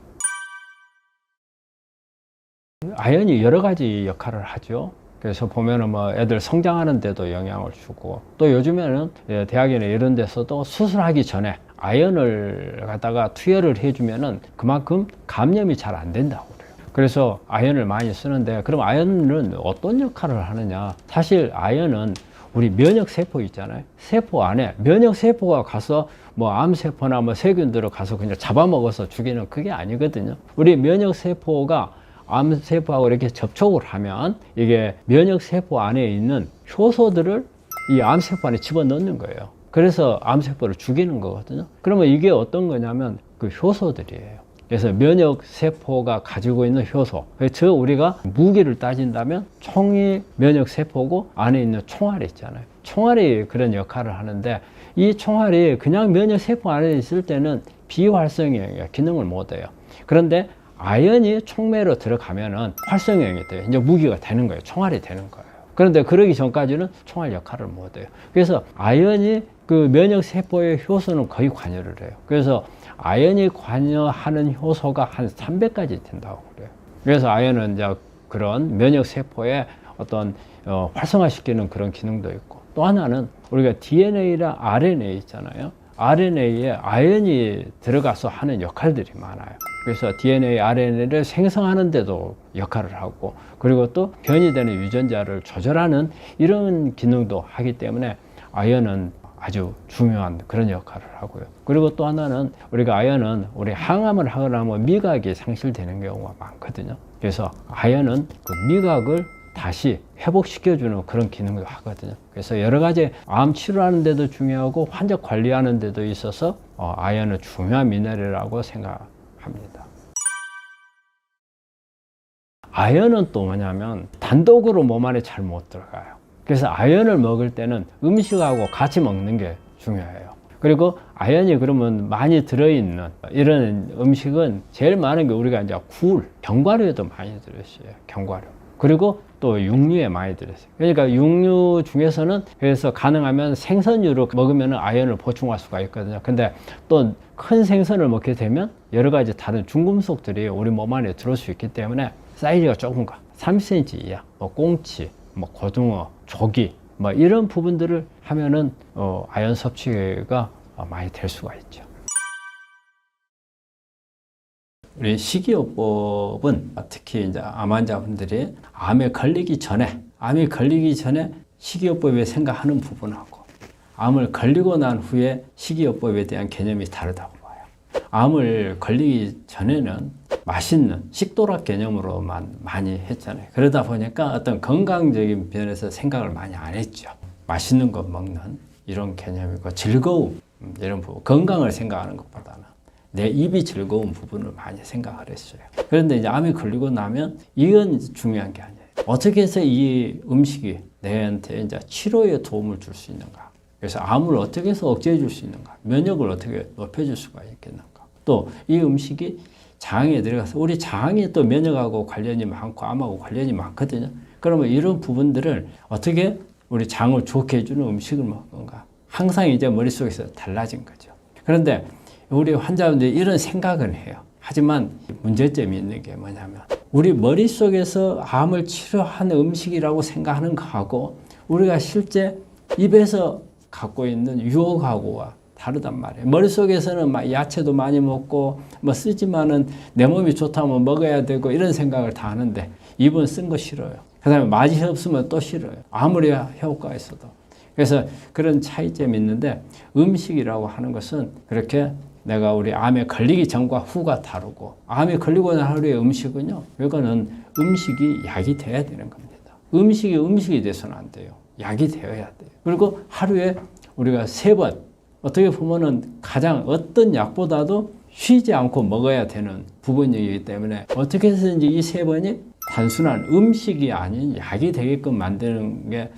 아연이 여러 가지 역할을 하죠. 그래서 보면은 애들 성장하는 데도 영향을 주고, 또 요즘에는 대학이나 이런 데서도 수술하기 전에 아연을 갖다가 투여를 해주면은 그만큼 감염이 잘 안 된다고 그래요. 그래서 아연을 많이 쓰는데, 그럼 아연은 어떤 역할을 하느냐? 사실 아연은 우리 면역세포 있잖아요. 세포 안에 면역세포가 가서 암세포나 세균들을 가서 그냥 잡아먹어서 죽이는 그게 아니거든요. 우리 면역세포가 암세포하고 이렇게 접촉을 하면 이게 면역세포 안에 있는 효소들을 이 암세포 안에 집어넣는 거예요. 그래서 암세포를 죽이는 거거든요. 그러면 이게 어떤 거냐면 그 효소들이에요. 그래서 면역세포가 가지고 있는 효소, 즉 우리가 무기를 따진다면 총이 면역세포고, 안에 있는 총알이 있잖아요. 총알이 그런 역할을 하는데, 이 총알이 그냥 면역세포 안에 있을 때는 비활성형이에요. 기능을 못해요. 그런데 아연이 촉매로 들어가면은 활성형이 돼요. 이제 무기가 되는 거예요. 총알이 되는 거예요. 그런데 그러기 전까지는 총알 역할을 못해요. 그래서 아연이 그 면역세포의 효소는 거의 관여를 해요. 그래서 아연이 관여하는 효소가 한 300가지 된다고 그래요. 그래서 아연은 이제 그런 면역세포의 어떤 활성화시키는 그런 기능도 있고, 또 하나는 우리가 DNA랑 RNA 있잖아요. RNA에 아연이 들어가서 하는 역할들이 많아요. 그래서 DNA, RNA를 생성하는 데도 역할을 하고, 그리고 또 변이되는 유전자를 조절하는 이런 기능도 하기 때문에 아연은 아주 중요한 그런 역할을 하고요. 그리고 또 하나는 우리가 아연은 우리 항암을 하거나 하면 미각이 상실되는 경우가 많거든요. 그래서 아연은 그 미각을 다시 회복시켜주는 그런 기능도 하거든요. 그래서 여러 가지 암 치료하는 데도 중요하고 환자 관리하는 데도 있어서 아연은 중요한 미네랄이라고 생각합니다. 아연은 또 뭐냐면 단독으로 몸 안에 잘 못 들어가요. 그래서 아연을 먹을 때는 음식하고 같이 먹는 게 중요해요. 그리고 아연이 그러면 많이 들어있는 이런 음식은 제일 많은 게 우리가 이제 굴, 견과류에도 많이 들어있어요. 견과류. 그리고 또 육류에 많이 들어있어요. 그러니까 육류 중에서는 그래서 가능하면 생선류로 먹으면 아연을 보충할 수가 있거든요. 근데 또 큰 생선을 먹게 되면 여러 가지 다른 중금속들이 우리 몸 안에 들어올 수 있기 때문에 사이즈가 조금 가. 3cm 이하, 뭐 꽁치, 뭐 고등어, 조기, 뭐 이런 부분들을 하면은 아연 섭취가 많이 될 수가 있죠. 우리 식이요법은 특히 이제 암 환자분들이 암이 걸리기 전에 식이요법에 생각하는 부분하고 암을 걸리고 난 후에 식이요법에 대한 개념이 다르다고 봐요. 암을 걸리기 전에는 맛있는 식도락 개념으로만 많이 했잖아요. 그러다 보니까 어떤 건강적인 면에서 생각을 많이 안 했죠. 맛있는 거 먹는 이런 개념이고 즐거움 이런 부분, 건강을 생각하는 것보다는 내 입이 즐거운 부분을 많이 생각을 했어요. 그런데 이제 암이 걸리고 나면 이건 중요한 게 아니에요. 어떻게 해서 이 음식이 내한테 이제 치료에 도움을 줄 수 있는가? 그래서 암을 어떻게 해서 억제해 줄 수 있는가? 면역을 어떻게 높여줄 수가 있겠는가? 또 이 음식이 장에 들어가서 우리 장이 또 면역하고 관련이 많고 암하고 관련이 많거든요. 그러면 이런 부분들을 어떻게 우리 장을 좋게 해주는 음식을 먹는가? 항상 이제 머릿속에서 달라진 거죠. 그런데 우리 환자분들이 이런 생각은 해요. 하지만 문제점이 있는 게 뭐냐면 우리 머릿속에서 암을 치료하는 음식이라고 생각하는 거하고 우리가 실제 입에서 갖고 있는 유혹하고와 다르단 말이에요. 머릿속에서는 막 야채도 많이 먹고 뭐 쓰지만은 내 몸이 좋다면 먹어야 되고 이런 생각을 다 하는데 입은 쓴 거 싫어요. 그 다음에 맛이 없으면 또 싫어요. 아무리 효과가 있어도. 그래서 그런 차이점이 있는데 음식이라고 하는 것은 그렇게 내가 우리 암에 걸리기 전과 후가 다르고 암에 걸리고 난 하루의 음식은요. 이거는 음식이 약이 돼야 되는 겁니다. 음식이 돼서는 안 돼요. 약이 되어야 돼요. 그리고 하루에 우리가 3번 어떻게 보면은 가장 어떤 약보다도 쉬지 않고 먹어야 되는 부분이기 때문에 어떻게 해서든지 이 3번이 단순한 음식이 아닌 약이 되게끔 만드는 게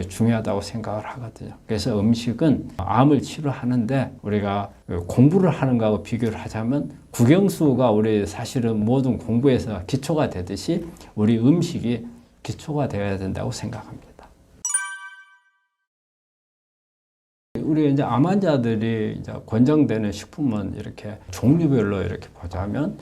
중요하다고 생각을 하거든요. 그래서 음식은 암을 치료하는데 우리가 공부를 하는 거하고 비교를 하자면 국영수가 우리 사실은 모든 공부에서 기초가 되듯이 우리 음식이 기초가 되어야 된다고 생각합니다. 우리 이제 암 환자들이 이제 권장되는 식품은 이렇게 종류별로 이렇게 보자면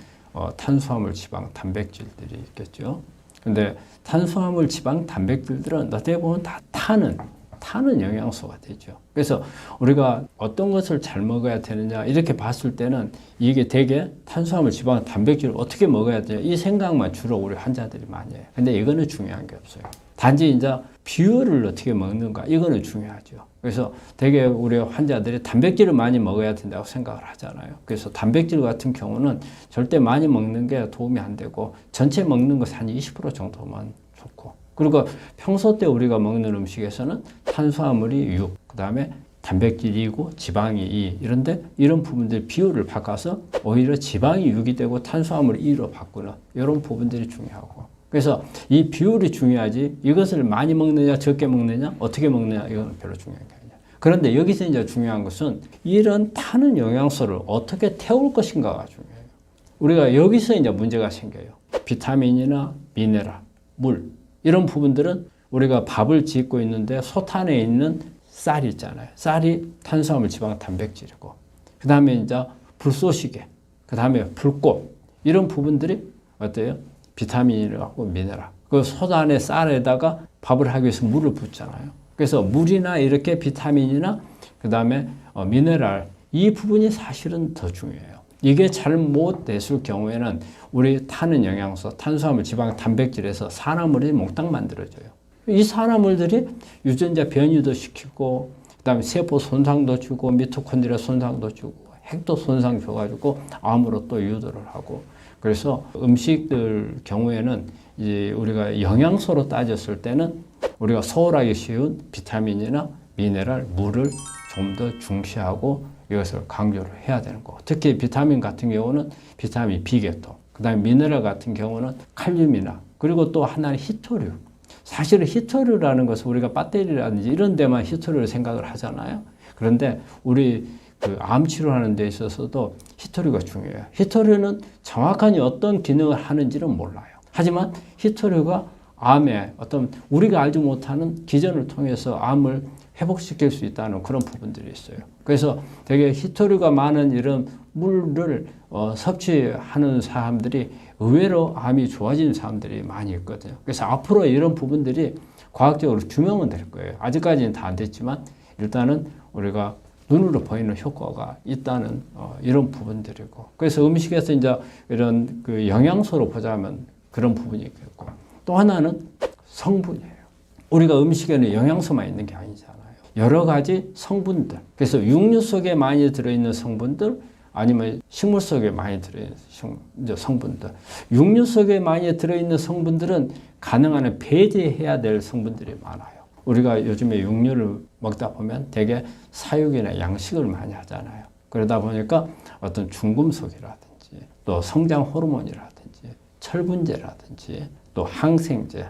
탄수화물, 지방, 단백질들이 있겠죠. 근데 탄수화물, 지방, 단백질들은 어떻게 보면 다 타는 영양소가 되죠. 그래서 우리가 어떤 것을 잘 먹어야 되느냐 이렇게 봤을 때는 이게 되게 탄수화물, 지방, 단백질을 어떻게 먹어야 되냐 이 생각만 주로 우리 환자들이 많이 해요. 근데 이거는 중요한 게 없어요. 단지 이제 비율을 어떻게 먹는가 이거는 중요하죠. 그래서 되게 우리 환자들이 단백질을 많이 먹어야 된다고 생각을 하잖아요. 그래서 단백질 같은 경우는 절대 많이 먹는 게 도움이 안 되고 전체 먹는 것 한 20% 정도만 좋고 그리고 평소 때 우리가 먹는 음식에서는 탄수화물이 6, 그 다음에 단백질이 2고 지방이 2 이런데 이런 부분들 비율을 바꿔서 오히려 지방이 6이 되고 탄수화물이 2로 바꾸는 이런 부분들이 중요하고 그래서 이 비율이 중요하지 이것을 많이 먹느냐 적게 먹느냐 어떻게 먹느냐 이건 별로 중요한 게 아니야. 그런데 여기서 이제 중요한 것은 이런 타는 영양소를 어떻게 태울 것인가가 중요해요. 우리가 여기서 이제 문제가 생겨요. 비타민이나 미네랄, 물 이런 부분들은 우리가 밥을 짓고 있는데 솥안에 있는 쌀이 있잖아요. 쌀이 탄수화물, 지방, 단백질이고 그 다음에 이제 불쏘시개, 그 다음에 불꽃 이런 부분들이 어때요? 비타민이라고 미네랄. 그 솥안에 쌀에다가 밥을 하기 위해서 물을 붓잖아요. 그래서 물이나 이렇게 비타민이나 그 다음에 미네랄 이 부분이 사실은 더 중요해요. 이게 잘 못 됐을 경우에는 우리 타는 영양소, 탄수화물, 지방, 단백질에서 산화물이 몽땅 만들어져요. 이 산화물들이 유전자 변이도 시키고 그 다음에 세포 손상도 주고 미토콘드리아 손상도 주고 핵도 손상 줘가지고 암으로 또 유도를 하고 그래서 음식들 경우에는 이제 우리가 영양소로 따졌을 때는 우리가 소홀하기 쉬운 비타민이나 미네랄, 물을 좀 더 중시하고 이것을 강조를 해야 되는 거고 특히 비타민 같은 경우는 비타민 B계통 그 다음에 미네랄 같은 경우는 칼륨이나 그리고 또 하나는 히토류 사실은 히토류라는 것은 우리가 배터리라든지 이런 데만 히토류를 생각을 하잖아요. 그런데 우리 그 암 치료하는 데 있어서도 히토류가 중요해요. 히토류는 정확하게 어떤 기능을 하는지는 몰라요. 하지만 히토류가 암에 어떤 우리가 알지 못하는 기전을 통해서 암을 회복시킬 수 있다는 그런 부분들이 있어요. 그래서 되게 히토류가 많은 이런 물을 섭취하는 사람들이 의외로 암이 좋아지는 사람들이 많이 있거든요. 그래서 앞으로 이런 부분들이 과학적으로 규명은 될 거예요. 아직까지는 다 안 됐지만 일단은 우리가 눈으로 보이는 효과가 있다는 이런 부분들이고, 그래서 음식에서 이제 이런 그 영양소로 보자면 그런 부분이 있겠고, 또 하나는 성분이에요. 우리가 음식에는 영양소만 있는 게 아니잖아요. 여러 가지 성분들, 그래서 육류 속에 많이 들어있는 성분들, 아니면 식물 속에 많이 들어있는 성분들. 육류 속에 많이 들어있는 성분들은 가능한 한 배제해야 될 성분들이 많아요. 우리가 요즘에 육류를 먹다 보면 되게 사육이나 양식을 많이 하잖아요. 그러다 보니까 어떤 중금속이라든지 또 성장 호르몬이라든지 철분제라든지 또 항생제,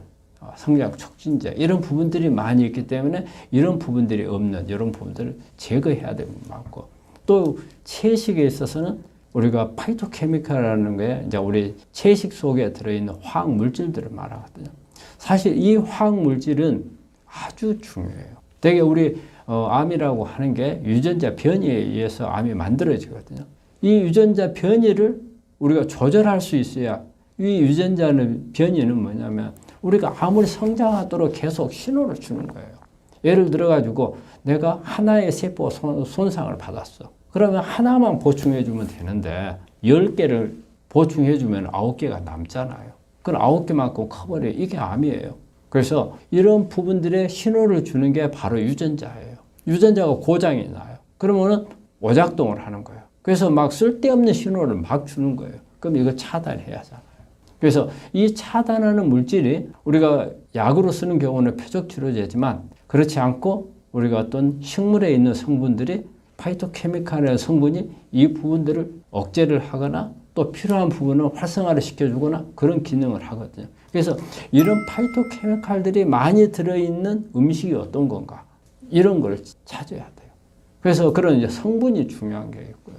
성장 촉진제 이런 부분들이 많이 있기 때문에 이런 부분들이 없는 이런 부분들을 제거해야 되는 게 많고, 또 채식에 있어서는 우리가 파이토케미칼이라는 게 이제 우리 채식 속에 들어있는 화학 물질들을 말하거든요. 사실 이 화학 물질은 아주 중요해요. 되게 우리 암이라고 하는 게 유전자 변이에 의해서 암이 만들어지거든요. 이 유전자 변이를 우리가 조절할 수 있어야, 이 유전자는 변이는 뭐냐면 우리가 암을 성장하도록 계속 신호를 주는 거예요. 예를 들어 가지고 내가 하나의 세포 손상을 받았어. 그러면 하나만 보충해 주면 되는데 10개를 보충해 주면 9개가 남잖아요. 그럼 9개만큼 커버려. 이게 암이에요. 그래서 이런 부분들의 신호를 주는 게 바로 유전자예요. 유전자가 고장이 나요. 그러면은 오작동을 하는 거예요. 그래서 막 쓸데없는 신호를 막 주는 거예요. 그럼 이거 차단해야 하잖아요. 그래서 이 차단하는 물질이 우리가 약으로 쓰는 경우는 표적치료제지만 그렇지 않고 우리가 어떤 식물에 있는 성분들이 파이토케미칼의 성분이 이 부분들을 억제를 하거나 또 필요한 부분을 활성화를 시켜주거나 그런 기능을 하거든요. 그래서 이런 파이토케미칼들이 많이 들어있는 음식이 어떤 건가, 이런 걸 찾아야 돼요. 그래서 그런 이제 성분이 중요한 게 있고요.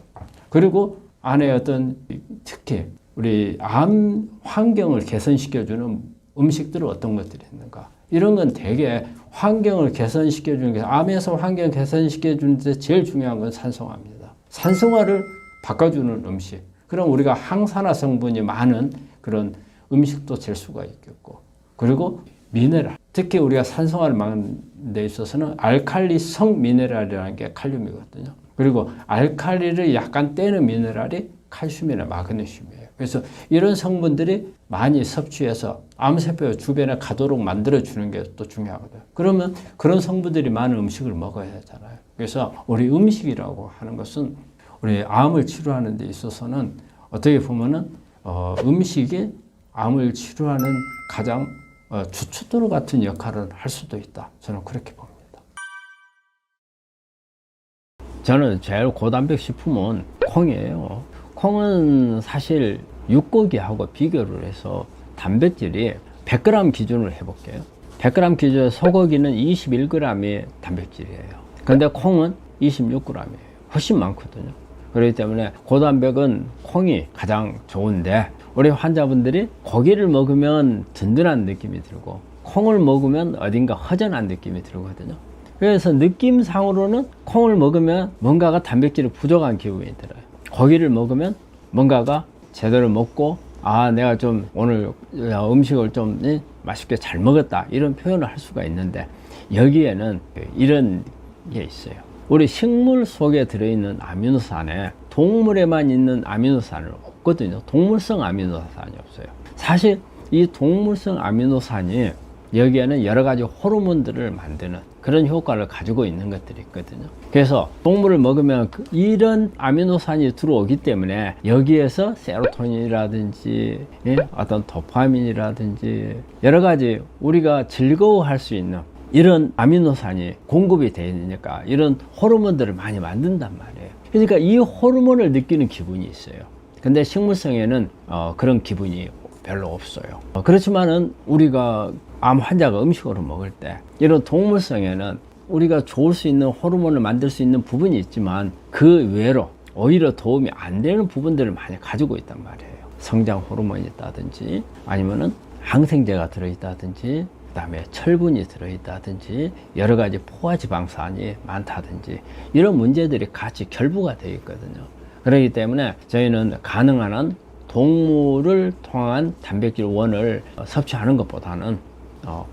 그리고 안에 어떤 특히 우리 암 환경을 개선시켜주는 음식들은 어떤 것들이 있는가, 이런 건 되게 환경을 개선시켜주는 게, 암에서 환경 개선시켜주는 데 제일 중요한 건 산성화입니다. 산성화를 바꿔주는 음식, 그럼 우리가 항산화 성분이 많은 그런 음식도 잴 수가 있겠고, 그리고 미네랄, 특히 우리가 산성화를 막는 데 있어서는 알칼리성 미네랄이라는 게 칼륨이거든요. 그리고 알칼리를 약간 떼는 미네랄이 칼슘이나 마그네슘이에요. 그래서 이런 성분들이 많이 섭취해서 암세포 주변에 가도록 만들어주는 게 또 중요하거든요. 그러면 그런 성분들이 많은 음식을 먹어야 되잖아요. 그래서 우리 음식이라고 하는 것은 우리 암을 치료하는 데 있어서는 어떻게 보면은 음식이 암을 치료하는 가장 주춧돌 같은 역할을 할 수도 있다. 저는 그렇게 봅니다. 저는 제일 고단백 식품은 콩이에요. 콩은 사실 육고기하고 비교를 해서 단백질이 100g 기준으로 해볼게요. 100g 기준 소고기는 21g의 단백질이에요. 근데 콩은 26g이에요. 훨씬 많거든요. 그렇기 때문에 고단백은 콩이 가장 좋은데, 우리 환자분들이 고기를 먹으면 든든한 느낌이 들고 콩을 먹으면 어딘가 허전한 느낌이 들거든요. 그래서 느낌상으로는 콩을 먹으면 뭔가가 단백질이 부족한 기분이 들어요. 고기를 먹으면 뭔가가 제대로 먹고, 아, 내가 좀 오늘 음식을 좀 맛있게 잘 먹었다, 이런 표현을 할 수가 있는데, 여기에는 이런 게 있어요. 우리 식물 속에 들어있는 아미노산에 동물에만 있는 아미노산은 없거든요. 동물성 아미노산이 없어요. 사실 이 동물성 아미노산이 여기에는 여러 가지 호르몬들을 만드는 그런 효과를 가지고 있는 것들이 있거든요. 그래서 동물을 먹으면 이런 아미노산이 들어오기 때문에 여기에서 세로토닌이라든지 어떤 도파민이라든지 여러 가지 우리가 즐거워할 수 있는 이런 아미노산이 공급이 되니까 이런 호르몬들을 많이 만든단 말이에요. 그러니까 이 호르몬을 느끼는 기분이 있어요. 근데 식물성에는 그런 기분이 별로 없어요. 그렇지만은 우리가 암 환자가 음식으로 먹을 때 이런 동물성에는 우리가 좋을 수 있는 호르몬을 만들 수 있는 부분이 있지만 그 외로 오히려 도움이 안 되는 부분들을 많이 가지고 있단 말이에요. 성장 호르몬이 있다든지 아니면은 항생제가 들어있다든지 그다음에 철분이 들어있다든지 여러 가지 포화지방산이 많다든지 이런 문제들이 같이 결부가 되어 있거든요. 그렇기 때문에 저희는 가능한 한 동물을 통한 단백질 원을 섭취하는 것보다는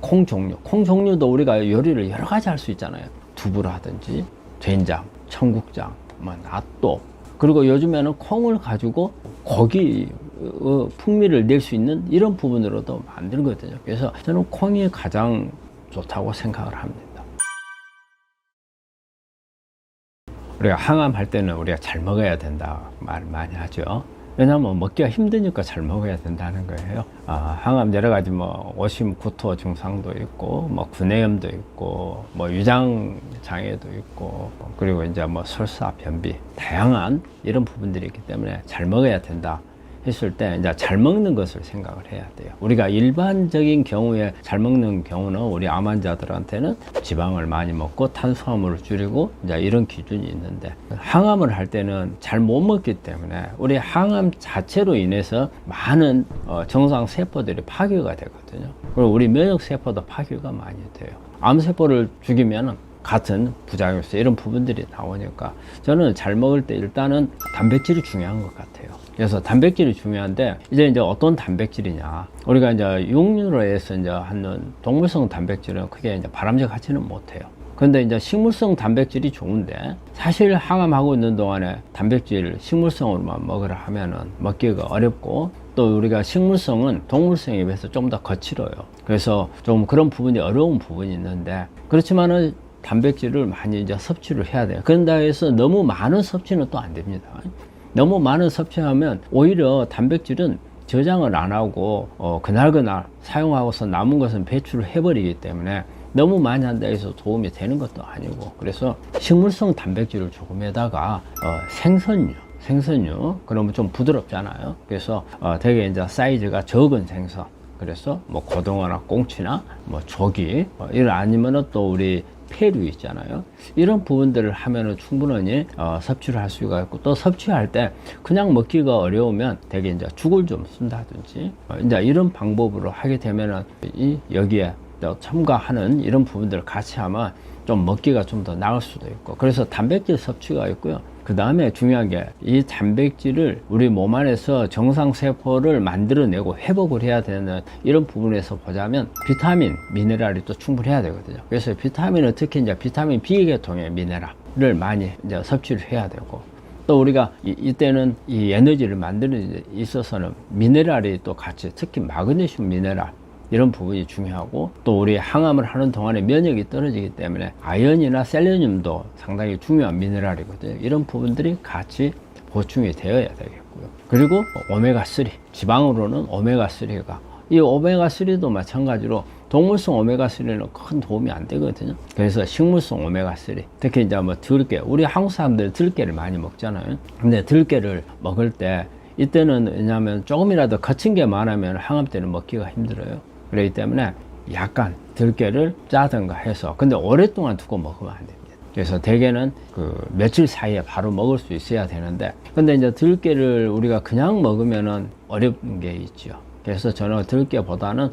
콩 종류도 우리가 요리를 여러 가지 할 수 있잖아요. 두부라든지 된장, 청국장, 낫또, 그리고 요즘에는 콩을 가지고 고기 풍미를 낼 수 있는 이런 부분으로도 만들거든요. 그래서 저는 콩이 가장 좋다고 생각을 합니다. 우리가 항암할 때는 우리가 잘 먹어야 된다 말 많이 하죠. 왜냐하면 먹기가 힘드니까 잘 먹어야 된다는 거예요. 항암 여러 가지 오심, 구토 증상도 있고, 구내염도 있고, 위장 장애도 있고, 그리고 이제 설사, 변비, 다양한 이런 부분들이 있기 때문에 잘 먹어야 된다 했을 때 이제 잘 먹는 것을 생각을 해야 돼요. 우리가 일반적인 경우에 잘 먹는 경우는 우리 암 환자들한테는 지방을 많이 먹고 탄수화물을 줄이고 이제 이런 기준이 있는데, 항암을 할 때는 잘 못 먹기 때문에 우리 항암 자체로 인해서 많은 정상 세포들이 파괴가 되거든요. 그리고 우리 면역 세포도 파괴가 많이 돼요. 암 세포를 죽이면은 같은 부작용성 이런 부분들이 나오니까 저는 잘 먹을 때 일단은 단백질이 중요한 것 같아요. 그래서 단백질이 중요한데 이제 어떤 단백질이냐, 우리가 이제 육류로 해서 이제 하는 동물성 단백질은 크게 이제 바람직하지는 못해요. 근데 이제 식물성 단백질이 좋은데, 사실 항암하고 있는 동안에 단백질 식물성으로만 먹으라 하면은 먹기가 어렵고, 또 우리가 식물성은 동물성에 비해서 좀 더 거칠어요. 그래서 좀 그런 부분이 어려운 부분이 있는데, 그렇지만은 단백질을 많이 이제 섭취를 해야 돼요. 그런다 해서 너무 많은 섭취는 또 안 됩니다. 너무 많은 섭취하면 오히려 단백질은 저장을 안 하고 그날 사용하고서 남은 것은 배출을 해버리기 때문에 너무 많이 한다 해서 도움이 되는 것도 아니고, 그래서 식물성 단백질을 조금에다가 생선류 그러면 좀 부드럽잖아요. 그래서 되게 이제 사이즈가 적은 생선, 그래서 고등어나 꽁치나 조기 이런, 아니면은 또 우리 폐류 있잖아요. 이런 부분들을 하면은 충분히 섭취를 할 수가 있고, 또 섭취할 때 그냥 먹기가 어려우면 되게 이제 죽을 좀 쓴다든지 이제 이런 방법으로 하게 되면은 여기에 첨가하는 이런 부분들을 같이 하면 좀 먹기가 좀 더 나을 수도 있고, 그래서 단백질 섭취가 있고요. 그 다음에 중요한 게, 이 단백질을 우리 몸 안에서 정상세포를 만들어내고 회복을 해야 되는 이런 부분에서 보자면 비타민, 미네랄이 또 충분해야 되거든요. 그래서 비타민은 특히 이제 비타민 B계통의 미네랄을 많이 이제 섭취를 해야 되고, 또 우리가 이때는 이 에너지를 만드는 데 있어서는 미네랄이 또 같이, 특히 마그네슘 미네랄 이런 부분이 중요하고, 또 우리 항암을 하는 동안에 면역이 떨어지기 때문에 아연이나 셀레늄도 상당히 중요한 미네랄이거든요. 이런 부분들이 같이 보충이 되어야 되겠고요. 그리고 오메가3, 지방으로는 오메가3가, 이 오메가3도 마찬가지로 동물성 오메가3는 큰 도움이 안 되거든요. 그래서 식물성 오메가3, 특히 이제 들깨, 우리 한국 사람들은 들깨를 많이 먹잖아요. 근데 들깨를 먹을 때 이때는, 왜냐하면 조금이라도 거친 게 많으면 항암 때는 먹기가 힘들어요. 그렇기 때문에 약간 들깨를 짜든가 해서, 근데 오랫동안 두고 먹으면 안 됩니다. 그래서 대개는 며칠 사이에 바로 먹을 수 있어야 되는데, 근데 이제 들깨를 우리가 그냥 먹으면은 어려운 게 있죠. 그래서 저는 들깨보다는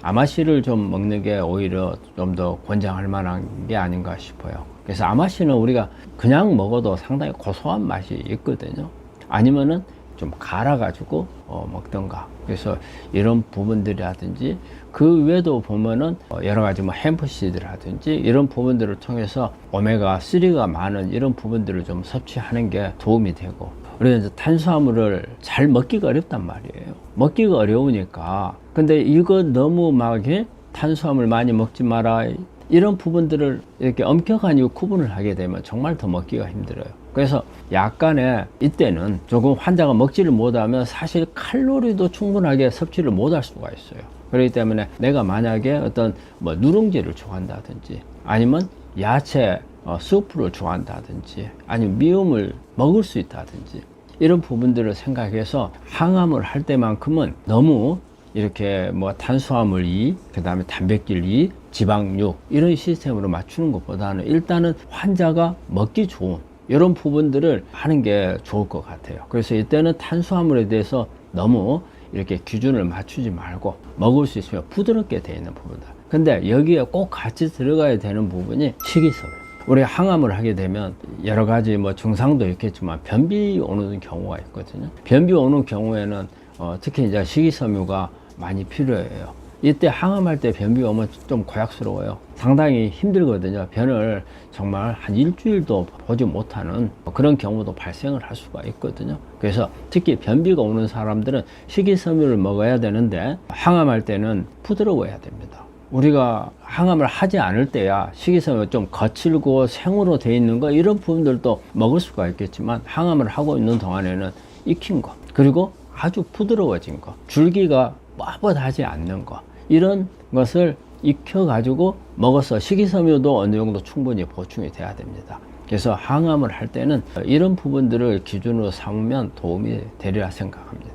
아마씨를 좀 먹는 게 오히려 좀 더 권장할 만한 게 아닌가 싶어요. 그래서 아마씨는 우리가 그냥 먹어도 상당히 고소한 맛이 있거든요. 아니면은 좀 갈아가지고 먹던가. 그래서 이런 부분들이라든지, 그 외에도 보면은 여러 가지 햄프시드라든지 이런 부분들을 통해서 오메가3가 많은 이런 부분들을 좀 섭취하는 게 도움이 되고, 우리가 이제 탄수화물을 잘 먹기가 어렵단 말이에요. 먹기가 어려우니까. 근데 이거 너무 탄수화물 많이 먹지 마라, 이런 부분들을 이렇게 엄격하게 구분을 하게 되면 정말 더 먹기가 힘들어요. 그래서 약간의 이때는 조금 환자가 먹지를 못하면 사실 칼로리도 충분하게 섭취를 못할 수가 있어요. 그렇기 때문에 내가 만약에 어떤 누룽지를 좋아한다든지, 아니면 야채 수프를 좋아한다든지, 아니면 미음을 먹을 수 있다든지, 이런 부분들을 생각해서 항암을 할 때만큼은 너무 이렇게 뭐 탄수화물 2, 그 다음에 단백질 2, 지방 6 이런 시스템으로 맞추는 것보다는 일단은 환자가 먹기 좋은 이런 부분들을 하는 게 좋을 것 같아요. 그래서 이때는 탄수화물에 대해서 너무 이렇게 기준을 맞추지 말고 먹을 수 있으면 부드럽게 되어 있는 부분들. 근데 여기에 꼭 같이 들어가야 되는 부분이 식이섬유. 우리 항암을 하게 되면 여러 가지 뭐 증상도 있겠지만 변비 오는 경우가 있거든요. 변비 오는 경우에는 특히 이제 식이섬유가 많이 필요해요. 이때 항암할 때 변비 오면 좀 고약스러워요. 상당히 힘들거든요. 변을 정말 한 일주일도 보지 못하는 그런 경우도 발생을 할 수가 있거든요. 그래서 특히 변비가 오는 사람들은 식이섬유를 먹어야 되는데 항암할 때는 부드러워야 됩니다. 우리가 항암을 하지 않을 때야 식이섬유 좀 거칠고 생으로 되어 있는 거 이런 부분들도 먹을 수가 있겠지만 항암을 하고 있는 동안에는 익힌 거 그리고 아주 부드러워진 거 줄기가 뻣뻣하지 않는 거 이런 것을 익혀 가지고 먹어서 식이섬유도 어느 정도 충분히 보충이 돼야 됩니다. 그래서 항암을 할 때는 이런 부분들을 기준으로 삼으면 도움이 되리라 생각합니다.